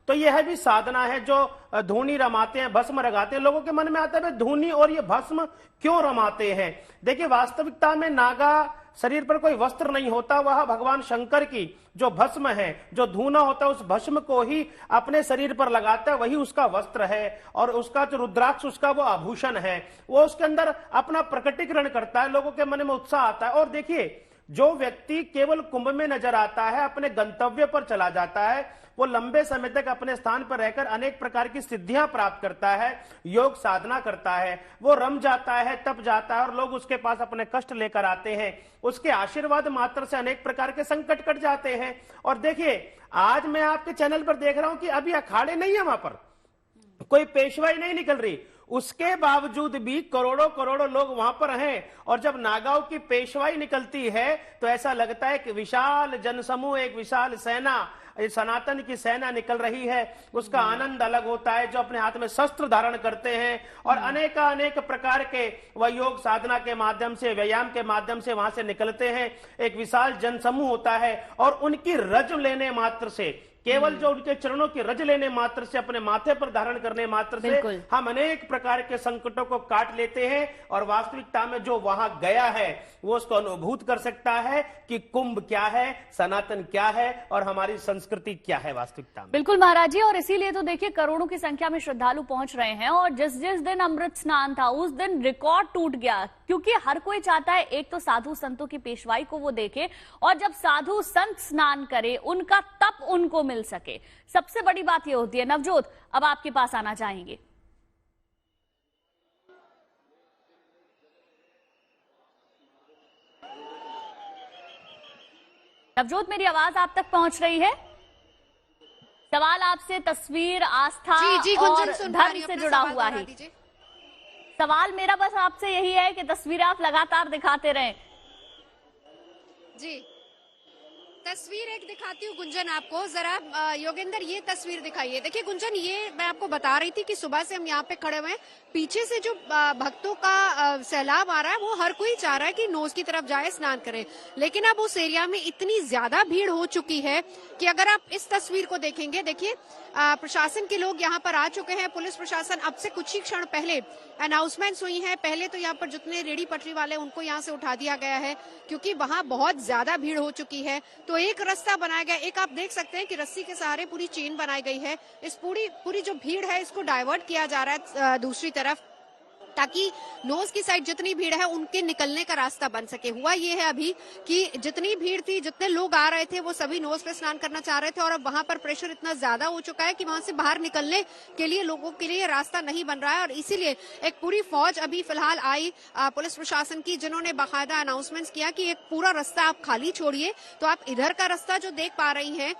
तो यह भी साधना है। जो धूनी रमाते हैं, भस्म रगाते हैं, लोगों के मन में आता है धूनी और ये भस्म क्यों रमाते हैं। देखिए, वास्तविकता में नागा शरीर पर कोई वस्त्र नहीं होता, वह भगवान शंकर की जो भस्म है, जो धूना होता है, उस भस्म को ही अपने शरीर पर लगाता है, वही उसका वस्त्र है और उसका जो रुद्राक्ष उसका वो आभूषण है। वो उसके अंदर अपना प्रकटीकरण करता है, लोगों के मन में उत्साह आता है। और देखिए, जो व्यक्ति केवल कुंभ में नजर आता है, अपने गंतव्य पर चला जाता है, वो लंबे समय तक अपने स्थान पर रहकर अनेक प्रकार की सिद्धियां प्राप्त करता है, योग साधना करता है, वो रम जाता है, तप जाता है और लोग उसके पास अपने कष्ट लेकर आते हैं। उसके आशीर्वाद मात्र से अनेक प्रकार के संकट कट जाते हैं। और देखिए, आज मैं आपके चैनल पर देख रहा हूं कि अभी अखाड़े नहीं है, वहां पर कोई पेशवाई नहीं निकल रही, उसके बावजूद भी करोड़ों करोड़ों लोग वहां पर हैं। और जब नागाओं की पेशवाई निकलती है तो ऐसा लगता है कि विशाल जनसमूह, एक विशाल सेना, सनातन की सेना निकल रही है। उसका आनंद अलग होता है। जो अपने हाथ में शस्त्र धारण करते हैं और अनेक प्रकार के वह योग साधना के माध्यम से, व्यायाम के माध्यम से वहां से निकलते हैं। एक विशाल जनसमूह होता है और उनकी रज लेने मात्र से, केवल जो उनके चरणों की रज लेने मात्र से, अपने माथे पर धारण करने मात्र से हम अनेक प्रकार के संकटों को काट लेते हैं। और वास्तविकता में जो वहां गया है वो उसको अनुभूत कर सकता है कि कुंभ क्या है, सनातन क्या है और हमारी संस्कृति क्या है वास्तविकता में। बिल्कुल महाराज जी, और इसीलिए तो देखिए करोड़ों की संख्या में श्रद्धालु पहुंच रहे हैं। और जिस जिस दिन अमृत स्नान था उस दिन रिकॉर्ड टूट गया, क्योंकि हर कोई चाहता है एक तो साधु संतों की पेशवाई को वो देखे और जब साधु संत स्नान करे उनका तप उनको मिल सके। सबसे बड़ी बात ये होती है। नवजोत, अब आपके पास आना चाहेंगे। नवजोत, मेरी आवाज आप तक पहुंच रही है? सवाल आपसे तस्वीर, आस्था जी, और धर्म से जुड़ा हुआ है। सवाल मेरा बस आपसे यही है कि तस्वीरें आप लगातार दिखाते रहें। जी, तस्वीर एक दिखाती हूँ गुंजन आपको जरा। योगेंद्र, ये तस्वीर दिखाइए। देखिए गुंजन, ये मैं आपको बता रही थी कि सुबह से हम यहाँ पे खड़े हुए हैं, पीछे से जो भक्तों का सैलाब आ रहा है वो हर कोई चाह रहा है कि नोज की तरफ जाए, स्नान करे। लेकिन अब उस एरिया में इतनी ज्यादा भीड़ हो चुकी है कि अगर आप इस तस्वीर को देखेंगे, देखिए प्रशासन के लोग यहाँ पर आ चुके हैं। पुलिस प्रशासन अब से कुछ ही क्षण पहले अनाउंसमेंट्स हुई हैं। पहले तो यहाँ पर जितने रेडी पटरी वाले उनको यहाँ से उठा दिया गया है क्योंकि वहां बहुत ज्यादा भीड़ हो चुकी है। तो एक रास्ता बनाया गया, एक आप देख सकते हैं कि रस्सी के सहारे पूरी चेन बनाई गई है। इस पूरी जो भीड़ है इसको डाइवर्ट किया जा रहा है दूसरी तरफ। ताकि नोज की साइड जितनी भीड़ है उनके निकलने का रास्ता बन सके। हुआ ये है अभी कि जितनी भीड़ थी, जितने लोग आ रहे थे, वो सभी नोज पे स्नान करना चाह रहे थे और अब वहां पर प्रेशर इतना ज्यादा हो चुका है कि वहां से बाहर निकलने के लिए लोगों के लिए रास्ता नहीं बन रहा है। और इसीलिए एक पूरी फौज अभी फिलहाल आई पुलिस प्रशासन की, जिन्होंने बाकायदा अनाउंसमेंट्स किया कि एक पूरा रास्ता आप खाली छोड़िए। तो आप इधर का रास्ता जो देख पा रही हैं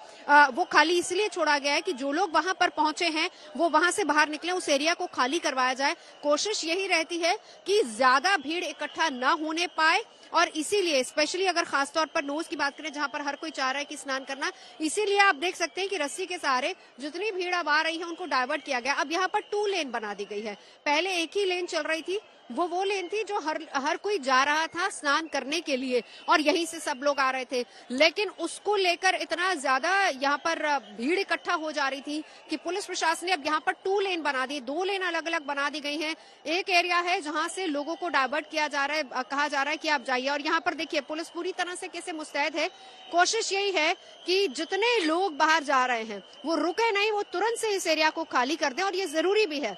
वो खाली इसलिए छोड़ा गया है कि जो लोग वहां पर पहुंचे हैं वो वहां से बाहर निकले, उस एरिया को खाली करवाया जाए। कोशिश यही रहती है कि ज्यादा भीड़ इकट्ठा न होने पाए और इसीलिए स्पेशली अगर खासतौर पर नोज की बात करें जहां पर हर कोई चाह रहा है कि स्नान करना, इसीलिए आप देख सकते हैं कि रस्सी के सहारे जितनी भीड़ अब आ रही है उनको डाइवर्ट किया गया। अब यहाँ पर 2 लेन बना दी गई है। पहले एक ही लेन चल रही थी, वो लेन थी जो हर कोई जा रहा था स्नान करने के लिए और यहीं से सब लोग आ रहे थे, लेकिन उसको लेकर इतना ज्यादा यहाँ पर भीड़ इकट्ठा हो जा रही थी कि पुलिस प्रशासन ने अब यहाँ पर 2 लेन बना दी, 2 लेन अलग अलग बना दी गई हैं। एक एरिया है जहां से लोगों को डाइवर्ट किया जा रहा है, कहा जा रहा है कि आप जाइए, और यहाँ पर देखिए पुलिस पूरी तरह से कैसे मुस्तैद है। कोशिश यही है कि जितने लोग बाहर जा रहे हैं वो रुके नहीं, वो तुरंत से इस एरिया को खाली कर दें। और ये जरूरी भी है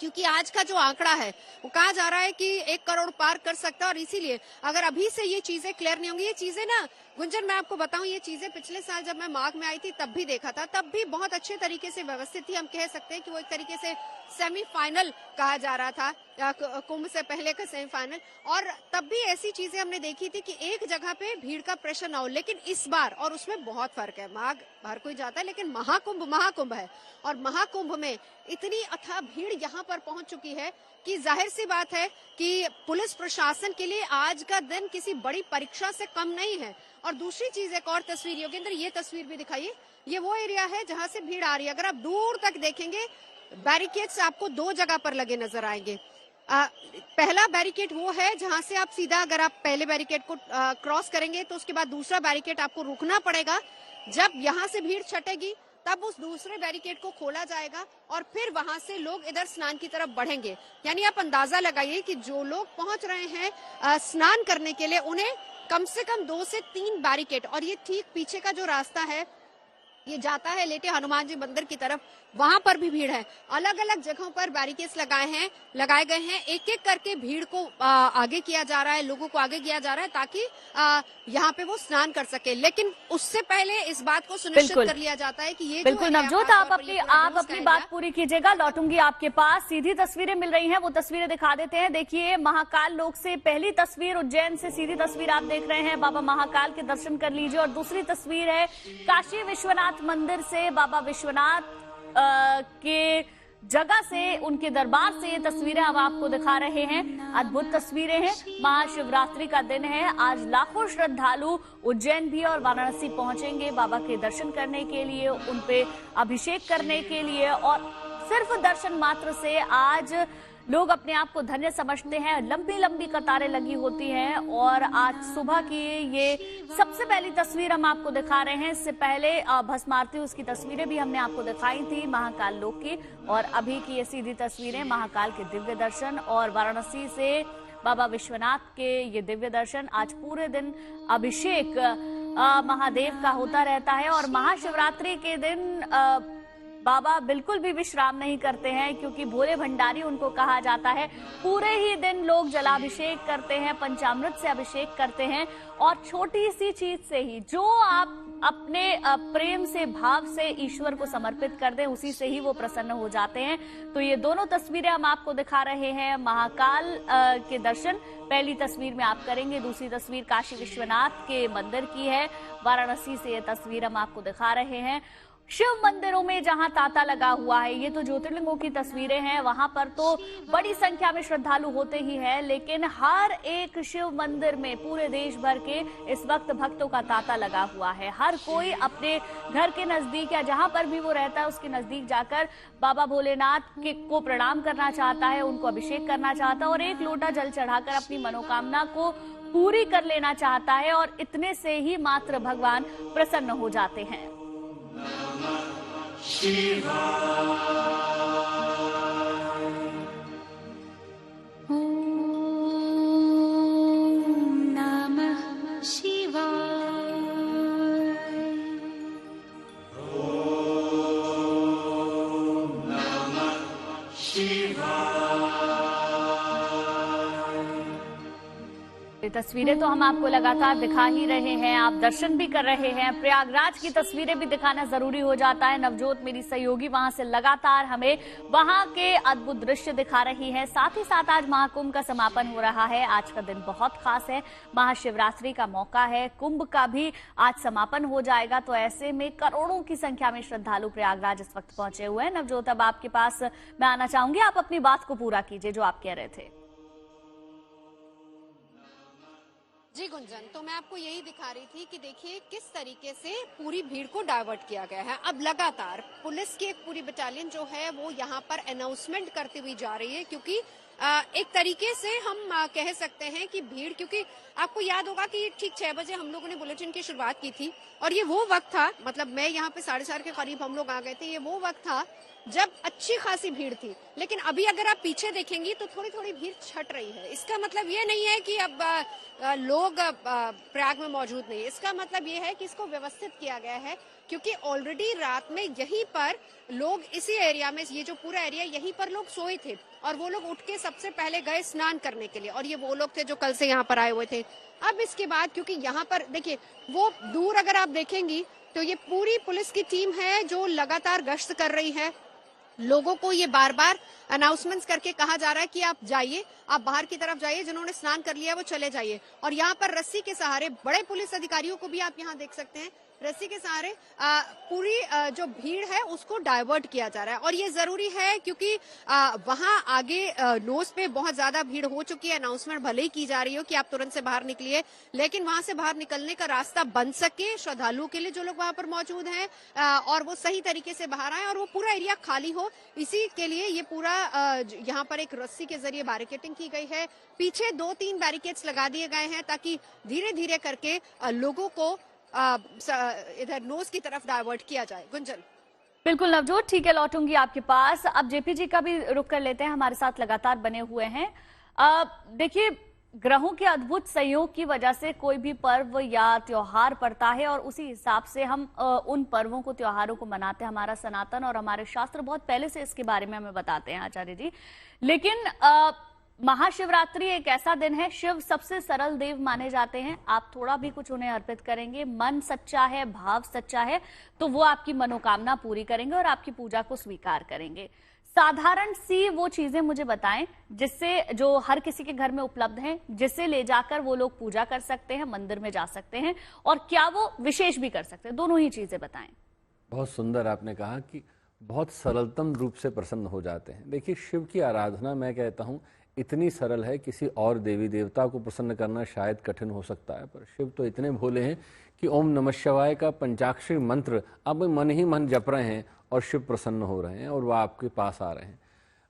क्योंकि आज का जो आंकड़ा है वो कहा जा रहा है कि 1 करोड़ पार कर सकता है। और इसीलिए अगर अभी से ये चीजें क्लियर नहीं होंगी, ये चीजें ना गुंजन, मैं आपको बताऊं, ये चीजें पिछले साल जब मैं माघ में आई थी तब भी देखा था, तब भी बहुत अच्छे तरीके से व्यवस्थित थी। हम कह सकते हैं कि वो एक तरीके से सेमीफाइनल कहा जा रहा था, कुंभ से पहले का सेमीफाइनल, और तब भी ऐसी चीजें हमने देखी थी कि एक जगह पे भीड़ का प्रेशर ना हो। लेकिन इस बार, और उसमें बहुत फर्क है, माघ हर कोई जाता है लेकिन महाकुंभ है, और महाकुंभ में इतनी अथाह भीड़ यहाँ पर पहुंच चुकी है कि जाहिर सी बात है कि पुलिस प्रशासन के लिए आज का दिन किसी बड़ी परीक्षा से कम नहीं है। और दूसरी चीज, एक और तस्वीर योगेंद्र, ये तस्वीर भी दिखाइए, ये वो एरिया है जहां से भीड़ आ रही है। अगर आप दूर तक देखेंगे बैरिकेड्स आपको 2 जगह पर लगे नजर आएंगे। पहला बैरिकेड वो है जहां से आप सीधा, अगर आप पहले बैरिकेड को क्रॉस करेंगे तो उसके बाद दूसरा बैरिकेड आपको रुकना पड़ेगा। जब यहाँ से भीड़ छटेगी तब उस दूसरे बैरिकेड को खोला जाएगा और फिर वहां से लोग इधर स्नान की तरफ बढ़ेंगे। यानी आप अंदाजा लगाइए कि जो लोग पहुंच रहे हैं स्नान करने के लिए, उन्हें कम से कम 2 से 3 बैरिकेड, और ये ठीक पीछे का जो रास्ता है ये जाता है लेटे हनुमान जी मंदिर की तरफ, वहां पर भी भीड़ है। अलग अलग जगहों पर बैरिकेड्स लगाए गए हैं। एक एक करके भीड़ को आगे किया जा रहा है, लोगों को आगे किया जा रहा है ताकि यहाँ पे वो स्नान कर सके। लेकिन उससे पहले इस बात को सुनिश्चित कर लिया जाता है कि ये बिल्कुल नवजोत, आप अपनी बात पूरी कीजिएगा, लौटूंगी आपके पास। सीधी तस्वीरें मिल रही हैं, वो तस्वीरें दिखा देते हैं। देखिए, महाकाल लोक से पहली तस्वीर, उज्जैन से सीधी तस्वीर आप देख रहे हैं, बाबा महाकाल के दर्शन कर लीजिए। और दूसरी तस्वीर है काशी विश्वनाथ मंदिर से, बाबा विश्वनाथ के जगह से, उनके दरबार से ये तस्वीरें हम आपको दिखा रहे हैं। अद्भुत तस्वीरें हैं। महाशिवरात्रि का दिन है, आज लाखों श्रद्धालु उज्जैन भी और वाराणसी पहुंचेंगे बाबा के दर्शन करने के लिए, उन पे अभिषेक करने के लिए। और सिर्फ दर्शन मात्र से आज लोग अपने आप को धन्य समझते हैं। लंबी लंबी कतारें लगी होती हैं। और आज सुबह की ये सबसे पहली तस्वीर हम आपको दिखा रहे हैं। इससे पहले भस्मारती उसकी तस्वीरें भी हमने आपको दिखाई थी महाकाल लोक की, और अभी की ये सीधी तस्वीरें महाकाल के दिव्य दर्शन और वाराणसी से बाबा विश्वनाथ के ये दिव्य दर्शन। आज पूरे दिन अभिषेक महादेव का होता रहता है और महाशिवरात्रि के दिन बाबा बिल्कुल भी विश्राम नहीं करते हैं, क्योंकि भोले भंडारी उनको कहा जाता है। पूरे ही दिन लोग जलाभिषेक करते हैं, पंचामृत से अभिषेक करते हैं, और छोटी सी चीज से ही जो आप अपने प्रेम से, भाव से ईश्वर को समर्पित कर दें, उसी से ही वो प्रसन्न हो जाते हैं। तो ये दोनों तस्वीरें हम आपको दिखा रहे हैं, महाकाल के दर्शन पहली तस्वीर में आप करेंगे, दूसरी तस्वीर काशी विश्वनाथ के मंदिर की है। वाराणसी से ये तस्वीर हम आपको दिखा रहे हैं। शिव मंदिरों में जहां तांता लगा हुआ है, ये तो ज्योतिर्लिंगों की तस्वीरें हैं, वहां पर तो बड़ी संख्या में श्रद्धालु होते ही हैं, लेकिन हर एक शिव मंदिर में पूरे देश भर के इस वक्त भक्तों का तांता लगा हुआ है। हर कोई अपने घर के नजदीक या जहां पर भी वो रहता है उसके नजदीक जाकर बाबा भोलेनाथ को प्रणाम करना चाहता है, उनको अभिषेक करना चाहता है और एक लोटा जल चढ़ाकर अपनी मनोकामना को पूरी कर लेना चाहता है। और इतने से ही मात्र भगवान प्रसन्न हो जाते हैं। ये तस्वीरें तो हम आपको लगातार दिखा ही रहे हैं, आप दर्शन भी कर रहे हैं। प्रयागराज की तस्वीरें भी दिखाना जरूरी हो जाता है। नवजोत मेरी सहयोगी वहां से लगातार हमें वहां के अद्भुत दृश्य दिखा रही है। साथ ही साथ आज महाकुंभ का समापन हो रहा है। आज का दिन बहुत खास है, महाशिवरात्रि का मौका है, कुंभ का भी आज समापन हो जाएगा। तो ऐसे में करोड़ों की संख्या में श्रद्धालु प्रयागराज इस वक्त पहुंचे हुए हैं। नवजोत, अब आपके पास मैं आना चाहूंगी, आप अपनी बात को पूरा कीजिए जो आप कह रहे थे। जी गुंजन, तो मैं आपको यही दिखा रही थी कि देखिए किस तरीके से पूरी भीड़ को डाइवर्ट किया गया है। अब लगातार पुलिस की एक पूरी बटालियन जो है वो यहाँ पर अनाउंसमेंट करती हुई जा रही है, क्योंकि एक तरीके से हम कह सकते हैं कि भीड़, क्योंकि आपको याद होगा कि ठीक 6 बजे हम लोगों ने बुलेटिन की शुरुआत की थी और ये वो वक्त था, मतलब मैं यहाँ पे 4:30 के करीब हम लोग आ गए थे, ये वो वक्त था जब अच्छी खासी भीड़ थी। लेकिन अभी अगर आप पीछे देखेंगी तो थोड़ी थोड़ी भीड़ छट रही है। इसका मतलब ये नहीं है कि अब लोग प्रयाग में मौजूद नहीं, इसका मतलब ये है कि इसको व्यवस्थित किया गया है, क्योंकि ऑलरेडी रात में यहीं पर लोग इसी एरिया में, ये जो पूरा एरिया यहीं पर लोग सोए थे और वो लोग उठ के सबसे पहले गए स्नान करने के लिए, और ये वो लोग थे जो कल से यहाँ पर आए हुए थे। अब इसके बाद क्योंकि यहाँ पर देखिए वो दूर अगर आप देखेंगी तो ये पूरी पुलिस की टीम है जो लगातार गश्त कर रही है। लोगों को ये बार बार अनाउंसमेंट्स करके कहा जा रहा है कि आप जाइए, आप बाहर की तरफ जाइए, जिन्होंने स्नान कर लिया वो चले जाइए। और यहाँ पर रस्सी के सहारे बड़े पुलिस अधिकारियों को भी आप यहाँ देख सकते हैं, रस्सी के सहारे पूरी जो भीड़ है उसको डाइवर्ट किया जा रहा है। और ये जरूरी है क्योंकि वहां आगे नोस पे बहुत ज्यादा भीड़ हो चुकी है। अनाउंसमेंट भले ही की जा रही हो कि आप तुरंत से बाहर निकलिए, लेकिन वहां से बाहर निकलने का रास्ता बन सके श्रद्धालुओं के लिए जो लोग वहां पर मौजूद हैं, और वो सही तरीके से बाहर आए और वो पूरा एरिया खाली हो, इसी के लिए ये पूरा यहाँ पर एक रस्सी के जरिए बैरिकेडिंग की गई है। पीछे 2-3 बैरिकेड्स लगा दिए गए हैं ताकि धीरे धीरे करके लोगों को इधर नोस की तरफ डाइवर्ट किया जाए। गुंजन, बिल्कुल नवजोत, ठीक है, लौटूंगी आपके पास। अब जेपी जी का भी रुख कर लेते हैं, हमारे साथ लगातार बने हुए हैं। देखिए, ग्रहों के अद्भुत संयोग की वजह से कोई भी पर्व या त्योहार पड़ता है और उसी हिसाब से हम उन पर्वों को, त्योहारों को मनाते हैं। हमारा सनातन और हमारे शास्त्र बहुत पहले से इसके बारे में हमें बताते हैं आचार्य जी। लेकिन महाशिवरात्रि एक ऐसा दिन है, शिव सबसे सरल देव माने जाते हैं। आप थोड़ा भी कुछ उन्हें अर्पित करेंगे, मन सच्चा है, भाव सच्चा है, तो वो आपकी मनोकामना पूरी करेंगे और आपकी पूजा को स्वीकार करेंगे। साधारण सी वो चीजें मुझे बताएं जिससे, जो हर किसी के घर में उपलब्ध हैं, जिसे ले जाकर वो लोग पूजा कर सकते हैं, मंदिर में जा सकते हैं, और क्या वो विशेष भी कर सकते हैं, दोनों ही चीजें बताएं। बहुत सुंदर आपने कहा कि बहुत सरलतम रूप से प्रसन्न हो जाते हैं। देखिए, शिव की आराधना मैं कहता हूँ इतनी सरल है, किसी और देवी देवता को प्रसन्न करना शायद कठिन हो सकता है, पर शिव तो इतने भोले हैं कि ओम नमः शिवाय का पंचाक्षरी मंत्र आप मन ही मन जप रहे हैं और शिव प्रसन्न हो रहे हैं और वह आपके पास आ रहे हैं।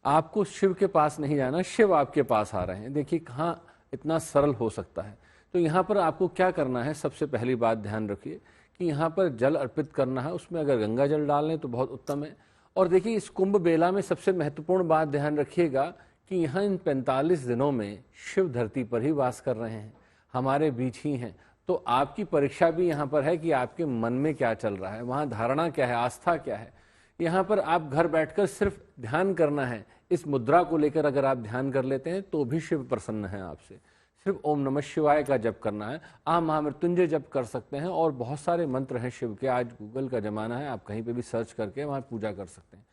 आपको शिव के पास नहीं जाना, शिव आपके पास आ रहे हैं। देखिए कहाँ इतना सरल हो सकता है। तो यहाँ पर आपको क्या करना है, सबसे पहली बात ध्यान रखिए कि यहाँ पर जल अर्पित करना है। उसमें अगर गंगा जल डाल लें तो बहुत उत्तम है। और देखिए, इस कुंभ बेला में सबसे महत्वपूर्ण बात ध्यान रखिएगा कि यहाँ इन 45 दिनों में शिव धरती पर ही वास कर रहे हैं, हमारे बीच ही हैं। तो आपकी परीक्षा भी यहाँ पर है कि आपके मन में क्या चल रहा है, वहाँ धारणा क्या है, आस्था क्या है। यहाँ पर आप घर बैठकर सिर्फ ध्यान करना है। इस मुद्रा को लेकर अगर आप ध्यान कर लेते हैं तो भी शिव प्रसन्न है आपसे। सिर्फ ओम नमः शिवाय का जप करना है। आप महामृत्युंजय जप कर सकते हैं और बहुत सारे मंत्र हैं शिव के। आज गूगल का जमाना है, आप कहीं पे भी सर्च करके वहाँ पूजा कर सकते हैं।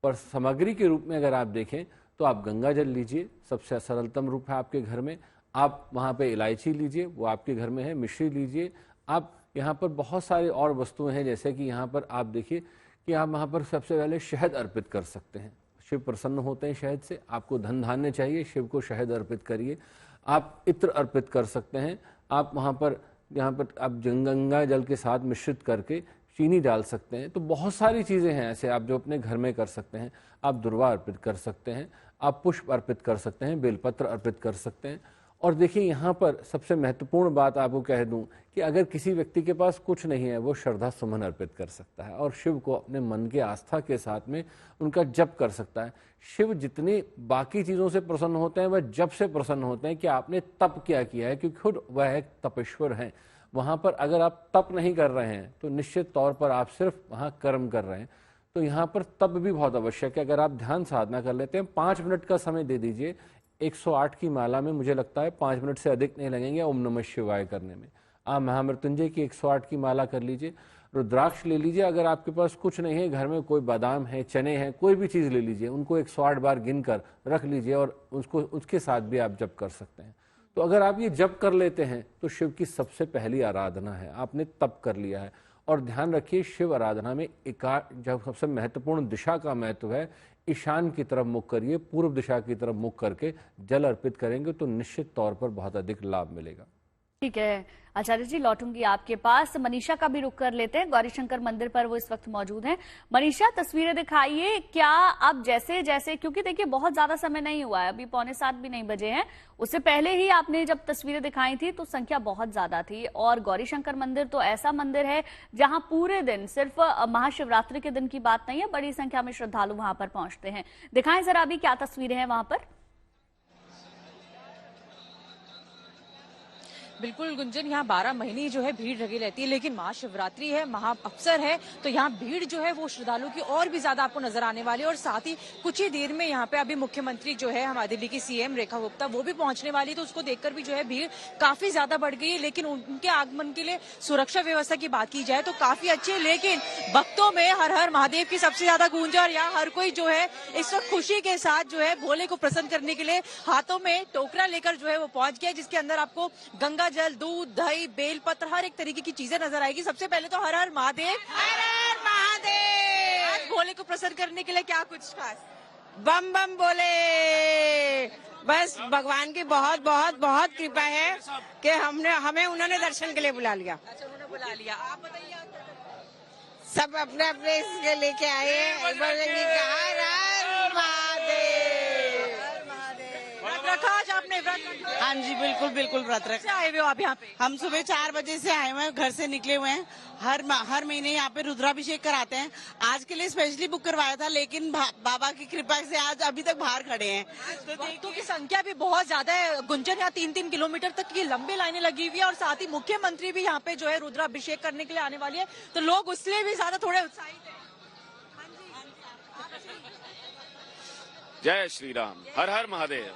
पर सामग्री के रूप में अगर आप देखें तो आप गंगा जल लीजिए, सबसे सरलतम रूप है आपके घर में। आप वहाँ पे इलायची लीजिए, वो आपके घर में है। मिश्री लीजिए। आप यहाँ पर बहुत सारी और वस्तुएं हैं, जैसे कि यहाँ पर आप देखिए कि आप वहाँ पर सबसे पहले शहद अर्पित कर सकते हैं। शिव प्रसन्न होते हैं शहद से। आपको धन धान्य चाहिए, शिव को शहद अर्पित करिए। आप इत्र अर्पित कर सकते हैं। आप वहाँ पर, यहाँ पर आप गंगा जल के साथ मिश्रित करके चीनी डाल सकते हैं। तो बहुत सारी चीज़ें हैं ऐसे आप जो अपने घर में कर सकते हैं। आप दुर्वा अर्पित कर सकते हैं, आप पुष्प अर्पित कर सकते हैं, बेलपत्र अर्पित कर सकते हैं। और देखिए, यहाँ पर सबसे महत्वपूर्ण बात आपको कह दूं कि अगर किसी व्यक्ति के पास कुछ नहीं है, वो श्रद्धा सुमन अर्पित कर सकता है और शिव को अपने मन के आस्था के साथ में उनका जप कर सकता है। शिव जितनी बाकी चीज़ों से प्रसन्न होते हैं, वह जप से प्रसन्न होते हैं कि आपने तप क्या किया है, क्योंकि खुद वह एक तपेश्वर हैं। वहाँ पर अगर आप तप नहीं कर रहे हैं तो निश्चित तौर पर आप सिर्फ वहाँ कर्म कर रहे हैं। तो यहाँ पर तप भी बहुत आवश्यक है। अगर आप ध्यान साधना कर लेते हैं, 5 मिनट का समय दे दीजिए, 108 की माला में मुझे लगता है 5 मिनट से अधिक नहीं लगेंगे ओम नमः शिवाय करने में। आप महामृत्युंजय की 108 की माला कर लीजिए, रुद्राक्ष ले लीजिए, अगर आपके पास कुछ नहीं है, घर में कोई बादाम है, चने हैं, कोई भी चीज़ ले लीजिए, उनको 108 बार गिनकर रख लीजिए और उसके साथ भी आप जप कर सकते हैं। तो अगर आप ये जप कर लेते हैं तो शिव की सबसे पहली आराधना है, आपने तप कर लिया है। और ध्यान रखिए, शिव आराधना में जब सबसे महत्वपूर्ण दिशा का महत्व है, ईशान की तरफ मुख करिए, पूर्व दिशा की तरफ मुख करके जल अर्पित करेंगे तो निश्चित तौर पर बहुत अधिक लाभ मिलेगा। ठीक है आचार्य जी, लौटूंगी आपके पास। मनीषा का भी रुख कर लेते हैं, गौरीशंकर मंदिर पर वो इस वक्त मौजूद हैं। मनीषा, तस्वीरें दिखाइए। क्या अब जैसे जैसे, क्योंकि देखिए बहुत ज्यादा समय नहीं हुआ है, अभी 6:45 भी नहीं बजे हैं, उससे पहले ही आपने जब तस्वीरें दिखाई थी तो संख्या बहुत ज्यादा थी। और गौरीशंकर मंदिर तो ऐसा मंदिर है जहां पूरे दिन, सिर्फ महाशिवरात्रि के दिन की बात नहीं है, बड़ी संख्या में श्रद्धालु वहां पर पहुंचते हैं। दिखाएं जरा अभी क्या तस्वीरें हैं वहां पर। बिल्कुल गुंजन, यहाँ 12 महीने जो है भीड़ लगी रहती है, लेकिन महाशिवरात्रि है, महा अवसर है, तो यहाँ भीड़ जो है वो श्रद्धालु की और भी ज्यादा आपको नजर आने वाली है। और साथ ही कुछ ही देर में यहाँ पे अभी मुख्यमंत्री जो है हमारी दिल्ली की सीएम रेखा गुप्ता, वो भी पहुंचने वाली है, तो उसको देखकर भी जो है भीड़ काफी ज्यादा बढ़ गई है। लेकिन उनके आगमन के लिए सुरक्षा व्यवस्था की बात की जाए तो काफी अच्छी है, लेकिन भक्तों में हर हर महादेव की सबसे ज्यादा गूंज है। और यहाँ हर कोई जो है इस वक्त खुशी के साथ जो है भोले को प्रसन्न करने के लिए हाथों में टोकरा लेकर जो है वो पहुंच गया, जिसके अंदर आपको गंगा जल, दूध, दही, बेलपत्र, हर एक तरीके की चीजें नजर आएगी। सबसे पहले तो हर हर महादेव, हर हर महादेव। आज भोले को प्रसन्न करने के लिए क्या कुछ खास? बम बम बोले। बस भगवान की बहुत बहुत बहुत कृपा है कि हमें उन्होंने दर्शन के लिए बुला लिया। अच्छा, उन्होंने बुला लिया। आप बताइए, सब अपने अपने इसके लेके आए, बोलेंगे हर हर महादेव। व्रत रखा आज आपने? व्रत रखा? हाँ जी, बिल्कुल बिल्कुल व्रत रख। कैसे आए हुए हो आप यहाँ पे? हम सुबह 4 बजे से आए हुए हैं, घर से निकले हुए हैं। हर महीने यहाँ पे रुद्राभिषेक कराते हैं। आज के लिए स्पेशली बुक करवाया था, लेकिन बाबा की कृपा से आज अभी तक बाहर खड़े हैं। तो भक्तों की संख्या भी बहुत ज्यादा है गुंजन, यहाँ 3-3 किलोमीटर तक की लंबी लाइनें लगी हुई है। और साथ ही मुख्यमंत्री भी यहाँ पे जो है रुद्राभिषेक करने के लिए आने वाली है, तो लोग उससे भी ज्यादा थोड़े उत्साहित है। जय श्री राम, हर हर महादेव।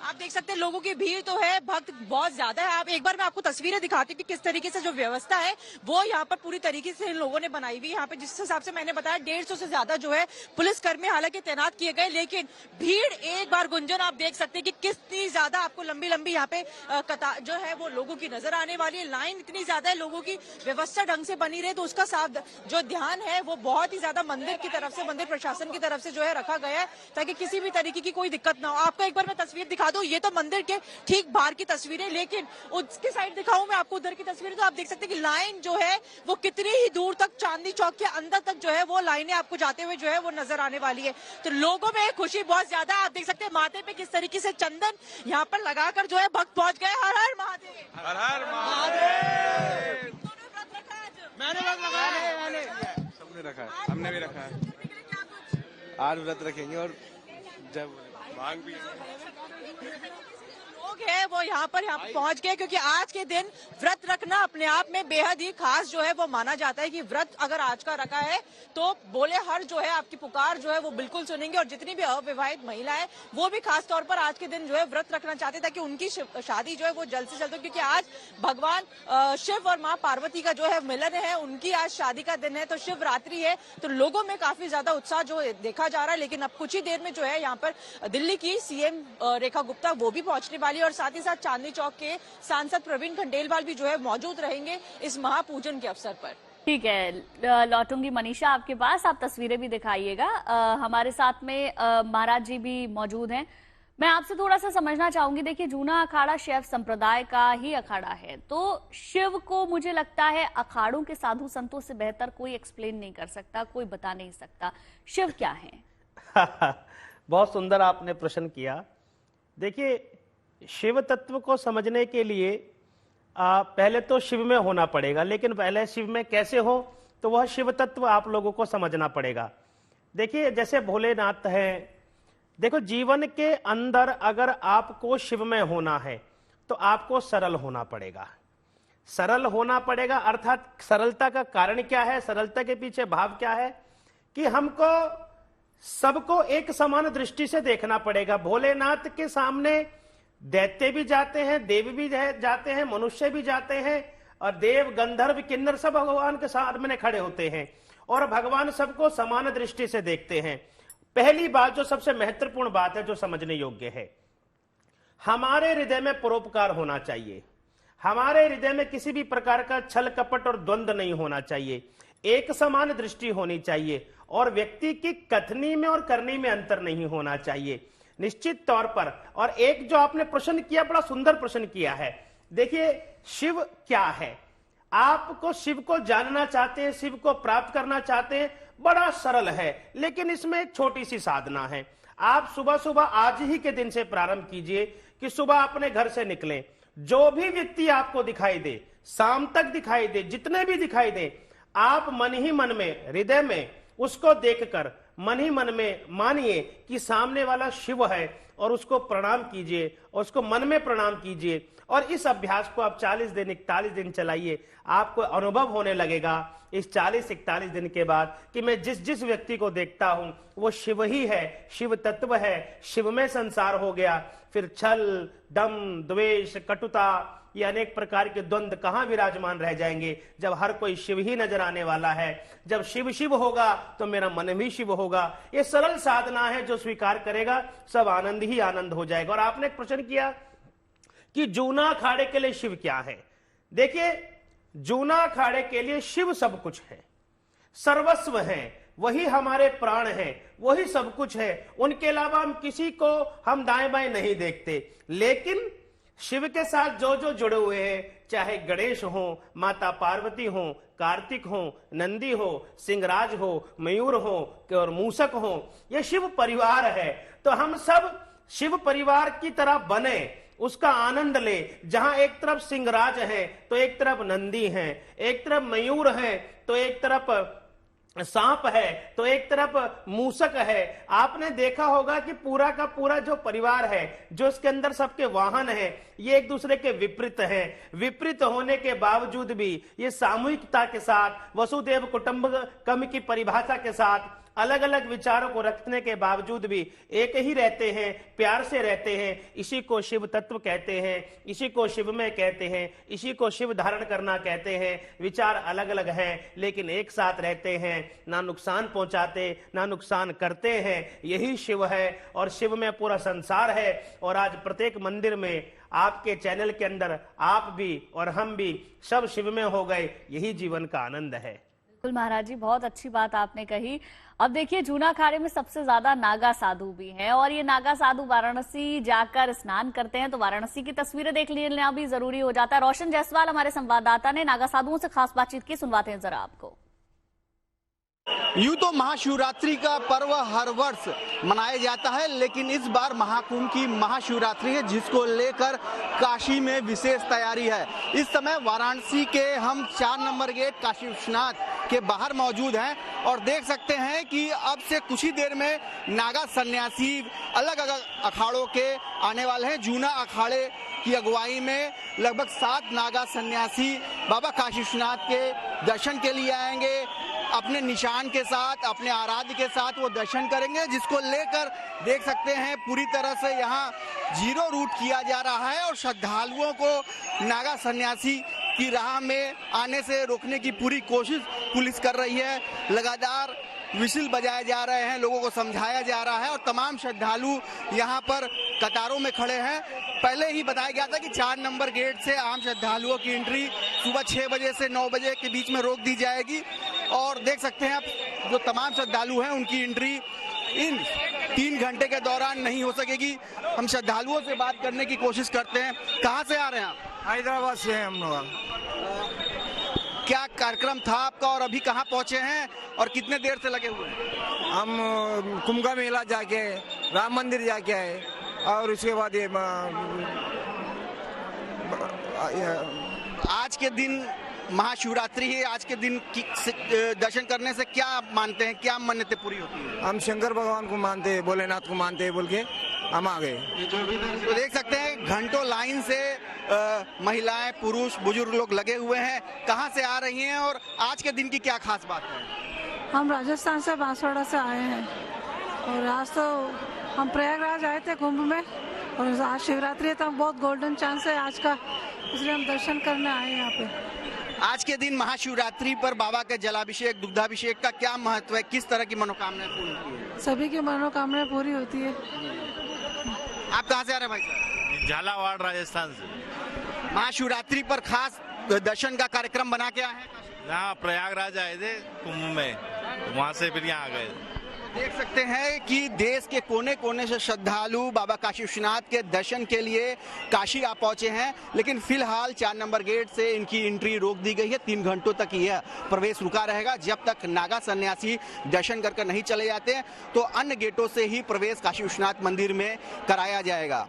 आप देख सकते हैं लोगों की भीड़ तो है, भक्त बहुत ज्यादा है। आप एक बार मैं आपको तस्वीरें दिखाती हूँ कि किस तरीके से जो व्यवस्था है वो यहाँ पर पूरी तरीके से इन लोगों ने बनाई हुई है। यहाँ पे जिस हिसाब से मैंने बताया 150 से ज्यादा जो है पुलिसकर्मी हालांकि तैनात किए गए, लेकिन भीड़ एक बार गुंजन आप देख सकते हैं कि कितनी ज्यादा आपको लंबी लंबी यहाँ पे कतार जो है वो लोगों की नजर आने वाली है। लाइन इतनी ज्यादा है, लोगों की व्यवस्था ढंग से बनी रहे तो उसका साफ जो ध्यान है वो बहुत ही ज्यादा मंदिर की तरफ से, मंदिर प्रशासन की तरफ से जो है रखा गया है, ताकि किसी भी तरीके की कोई दिक्कत ना हो। आपको एक बार मैं तस्वीर दिखा दूं, ये तो मंदिर के ठीक बाहर की तस्वीरें, लेकिन उसके साइड दिखाऊं मैं आपको उधर की तस्वीरें, तो आप देख सकते हैं कि लाइन जो है वो कितनी ही दूर तक, चांदनी चौक के अंदर तक जो है वो लाइनें आपको जाते हुए जो है वो नजर आने वाली है। तो लोगों में खुशी बहुत ज्यादा। आप देख सकते हैं माथे पे किस तरीके से चंदन यहाँ पर लगाकर जो है भक्त पहुंच गए। हर हर महादेव, हर हर महादेव। मैंने व्रत लगाया, सबने रखा है, हमने भी रखा है। आज व्रत रखेंगे और जब मांग भी लोग है वो यहाँ पर पहुंच गए, क्योंकि आज के दिन व्रत रखना अपने आप में बेहद ही खास जो है वो माना जाता है कि व्रत अगर आज का रखा है तो बोले हर जो है आपकी पुकार जो है वो बिल्कुल सुनेंगे। और जितनी भी अविवाहित महिला है वो भी खास तौर पर आज के दिन जो है व्रत रखना चाहते हैं ताकि उनकी शादी जो है वो जल्द से जल्द हो, क्योंकि आज भगवान शिव और माँ पार्वती का जो है मिलन है, उनकी आज शादी का दिन है, तो शिवरात्रि है, तो लोगों में काफी ज्यादा उत्साह जो देखा जा रहा है। लेकिन अब कुछ ही देर में जो है यहाँ पर दिल्ली की सीएम रेखा गुप्ता वो भी पहुंचने वाली है, और साथ ही साथ चांदनी चौक के सांसद प्रवीण खंडेलवाल भी जो है मौजूद रहेंगे इस महापूजन के अवसर पर। ठीक है, लौटूंगी मनीषा आपके पास, आप तस्वीरें भी दिखाइएगा। हमारे साथ में महाराज जी भी मौजूद हैं। मैं आपसे थोड़ा सा समझना चाहूंगी, देखिए जूना अखाड़ा शैव संप्रदाय का ही अखाड़ा है, तो शिव को मुझे लगता है अखाड़ों के साधु संतों से बेहतर कोई एक्सप्लेन नहीं कर सकता, कोई बता नहीं सकता शिव क्या है। बहुत सुंदर आपने प्रश्न किया। देखिए, शिव तत्व को समझने के लिए पहले तो शिव में होना पड़ेगा, लेकिन पहले शिव में कैसे हो तो वह शिव तत्व आप लोगों को समझना पड़ेगा। देखिए, जैसे भोलेनाथ है, देखो जीवन के अंदर अगर आपको शिव में होना है तो आपको सरल होना पड़ेगा। सरल होना पड़ेगा अर्थात सरलता का कारण क्या है, सरलता के पीछे भाव क्या है कि हमको सबको एक समान दृष्टि से देखना पड़ेगा। भोलेनाथ के सामने दैत्य भी जाते हैं, देव भी जाते हैं, मनुष्य भी जाते हैं, और देव गंधर्व किन्नर सब भगवान के सामने खड़े होते हैं और भगवान सबको समान दृष्टि से देखते हैं। पहली बात, जो सबसे महत्वपूर्ण बात है, जो समझने योग्य है, हमारे हृदय में परोपकार होना चाहिए। हमारे हृदय में किसी भी प्रकार का छल कपट और द्वंद्व नहीं होना चाहिए। एक समान दृष्टि होनी चाहिए और व्यक्ति की कथनी में और करनी में अंतर नहीं होना चाहिए निश्चित तौर पर। और एक जो आपने प्रश्न किया, बड़ा सुंदर प्रश्न किया है। देखिए, शिव क्या है? आपको शिव को जानना चाहते हैं, शिव को प्राप्त करना चाहते हैं, बड़ा सरल है, लेकिन इसमें एक छोटी सी साधना है। आप सुबह सुबह आज ही के दिन से प्रारंभ कीजिए कि सुबह अपने घर से निकलें, जो भी व्यक्ति आपको दिखाई दे, शाम तक दिखाई दे, जितने भी दिखाई दे, आप मन ही मन में, हृदय में उसको देखकर मन ही मन में मानिए कि सामने वाला शिव है और उसको प्रणाम कीजिए और उसको मन में प्रणाम कीजिए। और इस अभ्यास को आप 40 दिन 41 दिन चलाइए। आपको अनुभव होने लगेगा इस 40-41 दिन के बाद कि मैं जिस जिस व्यक्ति को देखता हूं वो शिव ही है, शिव तत्व है, शिव में संसार हो गया। फिर छल, दम, द्वेष, कटुता, ये अनेक प्रकार के द्वंद्व कहां विराजमान रह जाएंगे जब हर कोई शिव ही नजर आने वाला है। जब शिव शिव होगा तो मेरा मन भी शिव होगा। ये सरल साधना है, जो स्वीकार करेगा सब आनंद ही आनंद हो जाएगा। और आपने एक प्रश्न किया कि जूना अखाड़े के लिए शिव क्या है? देखिए, जूना अखाड़े के लिए शिव सब कुछ है, सर्वस्व है, वही हमारे प्राण हैं, वही सब कुछ है। उनके अलावा हम किसी को हम दाएं बाएं नहीं देखते। लेकिन शिव के साथ जो जो जुड़े हुए हैं, चाहे गणेश हो, माता पार्वती हो, कार्तिक हो, नंदी हो, सिंहराज हो, मयूर हो और मूसक हो, ये शिव परिवार है। तो हम सब शिव परिवार की तरह बने, उसका आनंद ले। जहां एक तरफ सिंहराज है तो एक तरफ नंदी है, एक तरफ मयूर है तो एक तरफ सांप है, तो एक तरफ मूसक है। आपने देखा होगा कि पूरा का पूरा जो परिवार है, जो इसके अंदर सबके वाहन है, ये एक दूसरे के विपरीत हैं। विपरीत होने के बावजूद भी ये सामूहिकता के साथ, वसुदेव कुटुंबकम की परिभाषा के साथ, अलग अलग विचारों को रखने के बावजूद भी एक ही रहते हैं, प्यार से रहते हैं। इसी को शिव तत्व कहते हैं, इसी को शिवमय कहते हैं, इसी को शिव धारण करना कहते हैं। विचार अलग अलग हैं लेकिन एक साथ रहते हैं, ना नुकसान पहुंचाते ना नुकसान करते हैं। यही शिव है और शिव में पूरा संसार है। और आज प्रत्येक मंदिर में, आपके चैनल के अंदर आप भी और हम भी सब शिव में हो गए। यही जीवन का आनंद है। बिल्कुल महाराज जी, बहुत अच्छी बात आपने कही। अब देखिए, जूना अखाड़े में सबसे ज्यादा नागा साधु भी हैं और ये नागा साधु वाराणसी जाकर स्नान करते हैं, तो वाराणसी की तस्वीरें देख लेना भी जरूरी हो जाता है। रोशन जायसवाल हमारे संवाददाता ने नागा साधुओं से खास बातचीत की, सुनवाते हैं जरा आपको। यूं तो महाशिवरात्रि का पर्व हर वर्ष मनाया जाता है, लेकिन इस बार महाकुंभ की महाशिवरात्रि है, जिसको लेकर काशी में विशेष तैयारी है। इस समय वाराणसी के हम 4 नंबर गेट काशी विश्वनाथ के बाहर मौजूद हैं और देख सकते हैं कि अब से कुछ ही देर में नागा सन्यासी अलग अलग अखाड़ों के आने वाले हैं। जूना अखाड़े की अगुवाई में लगभग 7 नागा सन्यासी बाबा काशी विश्वनाथ के दर्शन के लिए आएंगे। अपने निशान के साथ, अपने आराध्य के साथ वो दर्शन करेंगे, जिसको लेकर देख सकते हैं पूरी तरह से यहाँ जीरो रूट किया जा रहा है और श्रद्धालुओं को नागा सन्यासी की राह में आने से रोकने की पूरी कोशिश पुलिस कर रही है। लगातार विशिल बजाए जा रहे हैं, लोगों को समझाया जा रहा है और तमाम श्रद्धालु यहाँ पर कतारों में खड़े हैं। पहले ही बताया गया था कि 4 नंबर गेट से आम श्रद्धालुओं की एंट्री सुबह 6 बजे से 9 बजे के बीच में रोक दी जाएगी और देख सकते हैं आप जो तमाम श्रद्धालु हैं उनकी एंट्री इन 3 घंटे के दौरान नहीं हो सकेगी। हम श्रद्धालुओं से बात करने की कोशिश करते हैं। कहाँ से आ रहे हैं आप? हैदराबाद से हैं हम लोग। क्या कार्यक्रम था आपका और अभी कहाँ पहुँचे हैं और कितने देर से लगे हुए हैं? हम कुंभ का मेला जाके, राम मंदिर जाके आए और उसके बाद ये आज के दिन महाशिवरात्रि है, आज के दिन दर्शन करने से क्या आप मानते हैं, क्या मन्नतें पूरी होती हैं? हम शंकर भगवान को मानते हैं, भोलेनाथ को मानते हैं बोल के हम आ गए। तो देख सकते हैं घंटों लाइन से महिलाएं, पुरुष, बुजुर्ग लोग लगे हुए हैं। कहाँ से आ रही हैं और आज के दिन की क्या खास बात है? हम राजस्थान से बांसवाड़ा से आए हैं। और आज तो हम प्रयागराज आए थे कुंभ में, और आज शिवरात्रि है तो बहुत गोल्डन चांस है आज का, इसलिए हम दर्शन करने आए यहाँ पे। आज के दिन महाशिवरात्रि पर बाबा के जलाभिषेक दुग्धाभिषेक का क्या महत्व है, किस तरह की मनोकामनाएं पूर्ण होती है? सभी की मनोकामनाएं पूरी होती है। आप कहाँ से आ रहे हैं भाई साहब? झालावाड़ राजस्थान से। महाशिवरात्रि पर खास दर्शन का कार्यक्रम बना के आए हैं? यहाँ प्रयागराज आए थे कुंभ में, वहाँ से फिर यहाँ आ गए। देख सकते हैं कि देश के कोने कोने से श्रद्धालु बाबा काशी विश्वनाथ के दर्शन के लिए काशी आ पहुंचे हैं, लेकिन फिलहाल 4 नंबर गेट से इनकी एंट्री रोक दी गई है। 3 घंटों तक यह प्रवेश रुका रहेगा। जब तक नागा सन्यासी दर्शन कर नहीं चले जाते हैं तो अन्य गेटों से ही प्रवेश काशी विश्वनाथ मंदिर में कराया जाएगा।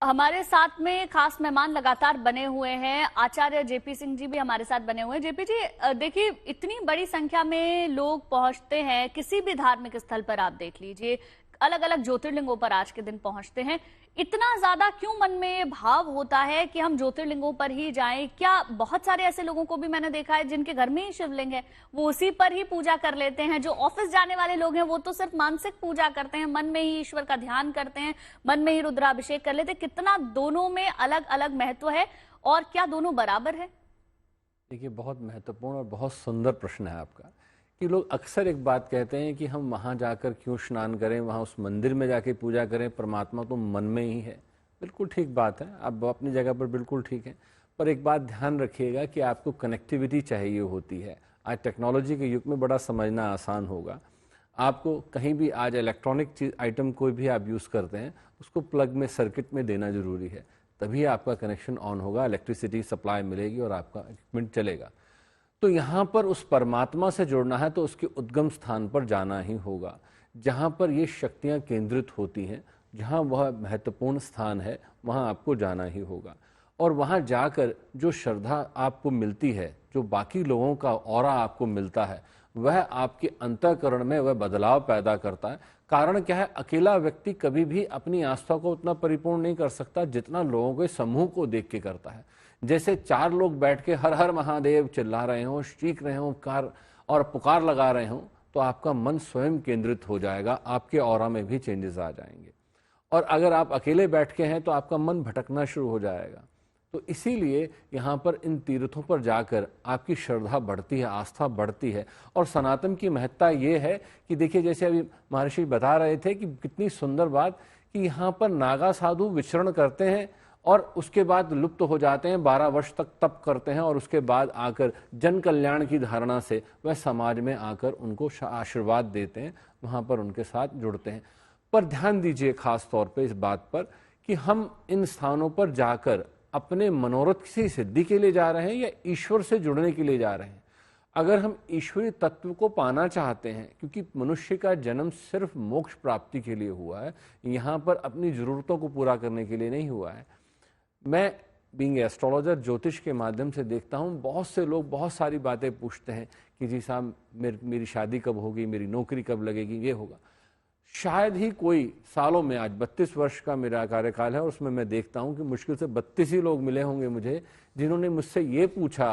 हमारे साथ में खास मेहमान लगातार बने हुए हैं। आचार्य जेपी सिंह जी भी हमारे साथ बने हुए हैं। जेपी जी, देखिए इतनी बड़ी संख्या में लोग पहुंचते हैं किसी भी धार्मिक स्थल पर, आप देख लीजिए अलग अलग ज्योतिर्लिंगों पर आज के दिन पहुंचते हैं। इतना ज्यादा क्यों मन में भाव होता है कि हम ज्योतिर्लिंगों पर ही जाएं? क्या बहुत सारे ऐसे लोगों को भी मैंने देखा है जिनके घर में ही शिवलिंग है, वो उसी पर ही पूजा कर लेते हैं। जो ऑफिस जाने वाले लोग हैं वो तो सिर्फ मानसिक पूजा करते हैं, मन में ही ईश्वर का ध्यान करते हैं, मन में ही रुद्राभिषेक कर लेते हैं। कितना दोनों में अलग अलग महत्व है और क्या दोनों बराबर है? देखिए, बहुत महत्वपूर्ण और बहुत सुंदर प्रश्न है आपका कि लोग अक्सर एक बात कहते हैं कि हम वहाँ जाकर क्यों स्नान करें, वहाँ उस मंदिर में जाके पूजा करें, परमात्मा तो मन में ही है। बिल्कुल ठीक बात है, आप अपनी जगह पर बिल्कुल ठीक है, पर एक बात ध्यान रखिएगा कि आपको कनेक्टिविटी चाहिए होती है। आज टेक्नोलॉजी के युग में बड़ा समझना आसान होगा। आपको कहीं भी आज इलेक्ट्रॉनिक चीज आइटम कोई भी आप यूज़ करते हैं उसको प्लग में सर्किट में देना ज़रूरी है, तभी आपका कनेक्शन ऑन होगा, इलेक्ट्रिसिटी सप्लाई मिलेगी और आपका इक्विपमेंट चलेगा। तो यहाँ पर उस परमात्मा से जुड़ना है तो उसके उद्गम स्थान पर जाना ही होगा, जहाँ पर ये शक्तियाँ केंद्रित होती हैं, जहाँ वह महत्वपूर्ण स्थान है वहाँ आपको जाना ही होगा। और वहाँ जाकर जो श्रद्धा आपको मिलती है, जो बाकी लोगों का ऑरा आपको मिलता है, वह आपके अंतःकरण में वह बदलाव पैदा करता है। कारण क्या है, अकेला व्यक्ति कभी भी अपनी आस्था को उतना परिपूर्ण नहीं कर सकता जितना लोगों के समूह को देख के करता है। जैसे 4 लोग बैठ के हर हर महादेव चिल्ला रहे हों, चीख रहे हों, कार और पुकार लगा रहे हों, तो आपका मन स्वयं केंद्रित हो जाएगा, आपके ऑरा में भी चेंजेस आ जाएंगे। और अगर आप अकेले बैठ के हैं तो आपका मन भटकना शुरू हो जाएगा। तो इसीलिए यहाँ पर इन तीर्थों पर जाकर आपकी श्रद्धा बढ़ती है, आस्था बढ़ती है। और सनातन की महत्ता ये है कि देखिए, जैसे अभी महर्षि बता रहे थे कि कितनी सुंदर बात कि यहाँ पर नागा साधु विचरण करते हैं और उसके बाद लुप्त हो जाते हैं, 12 वर्ष तक तप करते हैं और उसके बाद आकर जन कल्याण की धारणा से वह समाज में आकर उनको आशीर्वाद देते हैं, वहाँ पर उनके साथ जुड़ते हैं। पर ध्यान दीजिए खास तौर पे इस बात पर कि हम इन स्थानों पर जाकर अपने मनोरथ की सिद्धि के लिए जा रहे हैं या ईश्वर से जुड़ने के लिए जा रहे हैं। अगर हम ईश्वरीय तत्व को पाना चाहते हैं, क्योंकि मनुष्य का जन्म सिर्फ मोक्ष प्राप्ति के लिए हुआ है, यहाँ पर अपनी ज़रूरतों को पूरा करने के लिए नहीं हुआ है। मैं बीइंग एस्ट्रोलॉजर ज्योतिष के माध्यम से देखता हूँ, बहुत से लोग बहुत सारी बातें पूछते हैं कि जी साहब मेरी शादी कब होगी, मेरी नौकरी कब लगेगी, ये होगा। शायद ही कोई सालों में, आज 32 वर्ष का मेरा कार्यकाल है और उसमें मैं देखता हूँ कि मुश्किल से 32 ही लोग मिले होंगे मुझे जिन्होंने मुझसे ये पूछा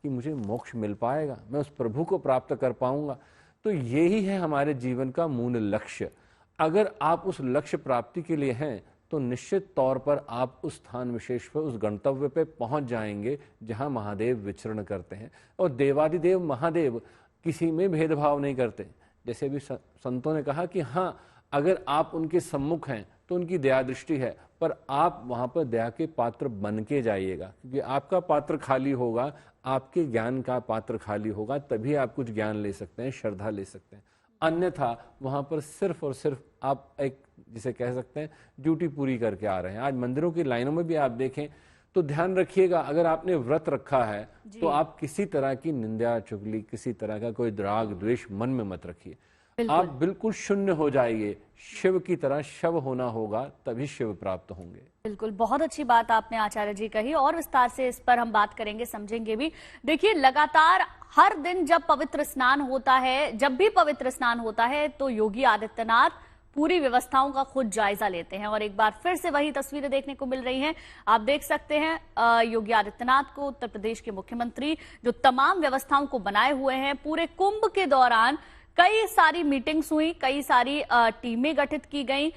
कि मुझे मोक्ष मिल पाएगा, मैं उस प्रभु को प्राप्त कर पाऊंगा। तो यही है हमारे जीवन का मूल लक्ष्य। अगर आप उस लक्ष्य प्राप्ति के लिए हैं तो निश्चित तौर पर आप उस स्थान विशेष पर, उस गंतव्य पे पहुंच जाएंगे जहां महादेव विचरण करते हैं। और देवादिदेव महादेव किसी में भेदभाव नहीं करते। जैसे भी संतों ने कहा कि हाँ, अगर आप उनके सम्मुख हैं तो उनकी दया दृष्टि है, पर आप वहां पर दया के पात्र बन के जाइएगा, क्योंकि आपका पात्र खाली होगा, आपके ज्ञान का पात्र खाली होगा, तभी आप कुछ ज्ञान ले सकते हैं, श्रद्धा ले सकते हैं। अन्यथा वहां पर सिर्फ और सिर्फ आप एक, जिसे कह सकते हैं, ड्यूटी पूरी करके आ रहे हैं। आज मंदिरों की लाइनों में भी आप देखें तो ध्यान रखिएगा, अगर आपने व्रत रखा है तो आप किसी तरह की निंदा चुगली, किसी तरह का कोई राग द्वेष मन में मत रखिए। आप बिल्कुल शून्य हो जाइए, शिव की तरह शव होना होगा, तभी शिव प्राप्त होंगे। बिल्कुल, बहुत अच्छी बात आपने आचार्य जी कही और विस्तार से इस पर हम बात करेंगे, समझेंगे भी। देखिए, लगातार हर दिन जब पवित्र स्नान होता है, जब भी पवित्र स्नान होता है तो योगी आदित्यनाथ पूरी व्यवस्थाओं का खुद जायजा लेते हैं और एक बार फिर से वही तस्वीरें देखने को मिल रही हैं। आप देख सकते हैं योगी आदित्यनाथ को, उत्तर प्रदेश के मुख्यमंत्री, जो तमाम व्यवस्थाओं को बनाए हुए हैं। पूरे कुंभ के दौरान कई सारी मीटिंग्स हुई, कई सारी टीमें गठित की गई,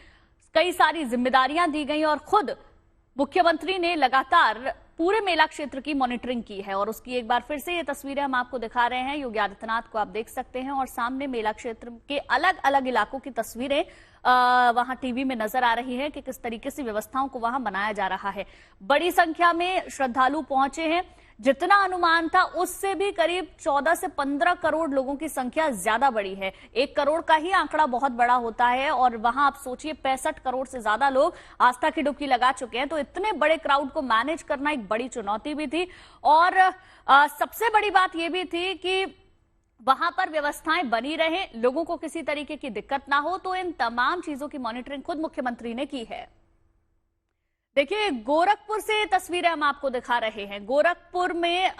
कई सारी जिम्मेदारियां दी गई और खुद मुख्यमंत्री ने लगातार पूरे मेला क्षेत्र की मॉनिटरिंग की है। और उसकी एक बार फिर से ये तस्वीरें हम आपको दिखा रहे हैं। योगी आदित्यनाथ को आप देख सकते हैं और सामने मेला क्षेत्र के अलग अलग इलाकों की तस्वीरें वहां टीवी में नजर आ रही है कि किस तरीके से व्यवस्थाओं को वहां बनाया जा रहा है। बड़ी संख्या में श्रद्धालु पहुंचे हैं। जितना अनुमान था उससे भी करीब 14 से 15 करोड़ लोगों की संख्या ज्यादा बड़ी है। 1 करोड़ का ही आंकड़ा बहुत बड़ा होता है और वहां आप सोचिए 65 करोड़ से ज्यादा लोग आस्था की डुबकी लगा चुके हैं। तो इतने बड़े क्राउड को मैनेज करना एक बड़ी चुनौती भी थी और सबसे बड़ी बात यह भी थी कि वहां पर व्यवस्थाएं बनी रहे, लोगों को किसी तरीके की दिक्कत ना हो। तो इन तमाम चीजों की मॉनिटरिंग खुद मुख्यमंत्री ने की है। देखिए, गोरखपुर से तस्वीरें हम आपको दिखा रहे हैं। गोरखपुर में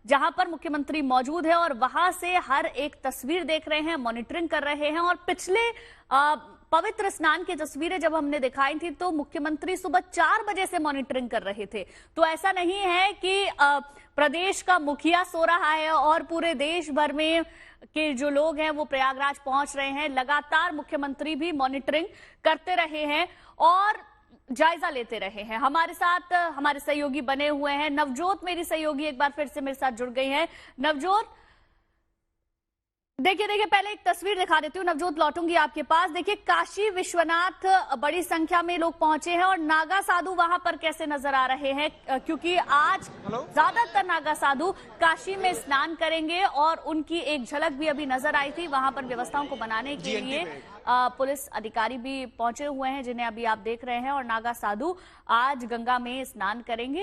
जहां पर मुख्यमंत्री मौजूद है और वहां से हर एक तस्वीर देख रहे हैं, मॉनिटरिंग कर रहे हैं। और पिछले पवित्र स्नान की तस्वीरें जब हमने दिखाई थी तो मुख्यमंत्री सुबह 4 बजे से मॉनिटरिंग कर रहे थे। तो ऐसा नहीं है कि प्रदेश का मुखिया सो रहा है और पूरे देश भर में के जो लोग हैं वो प्रयागराज पहुंच रहे हैं। लगातार मुख्यमंत्री भी मॉनिटरिंग करते रहे हैं और जायजा लेते रहे हैं। हमारे साथ हमारे सहयोगी बने हुए हैं। नवजोत मेरी सहयोगी एक बार फिर से मेरे साथ जुड़ गई हैं। नवजोत, देखिए पहले एक तस्वीर दिखा देती हूँ। नवजोत, लौटूंगी आपके पास। देखिए, काशी विश्वनाथ बड़ी संख्या में लोग पहुंचे हैं और नागा साधु वहां पर कैसे नजर आ रहे हैं, क्योंकि आज ज्यादातर नागा साधु काशी में स्नान करेंगे और उनकी एक झलक भी अभी नजर आई थी। वहां पर व्यवस्थाओं को बनाने के लिए पुलिस अधिकारी भी पहुंचे हुए हैं जिन्हें अभी आप देख रहे हैं और नागा साधु आज गंगा में स्नान करेंगे।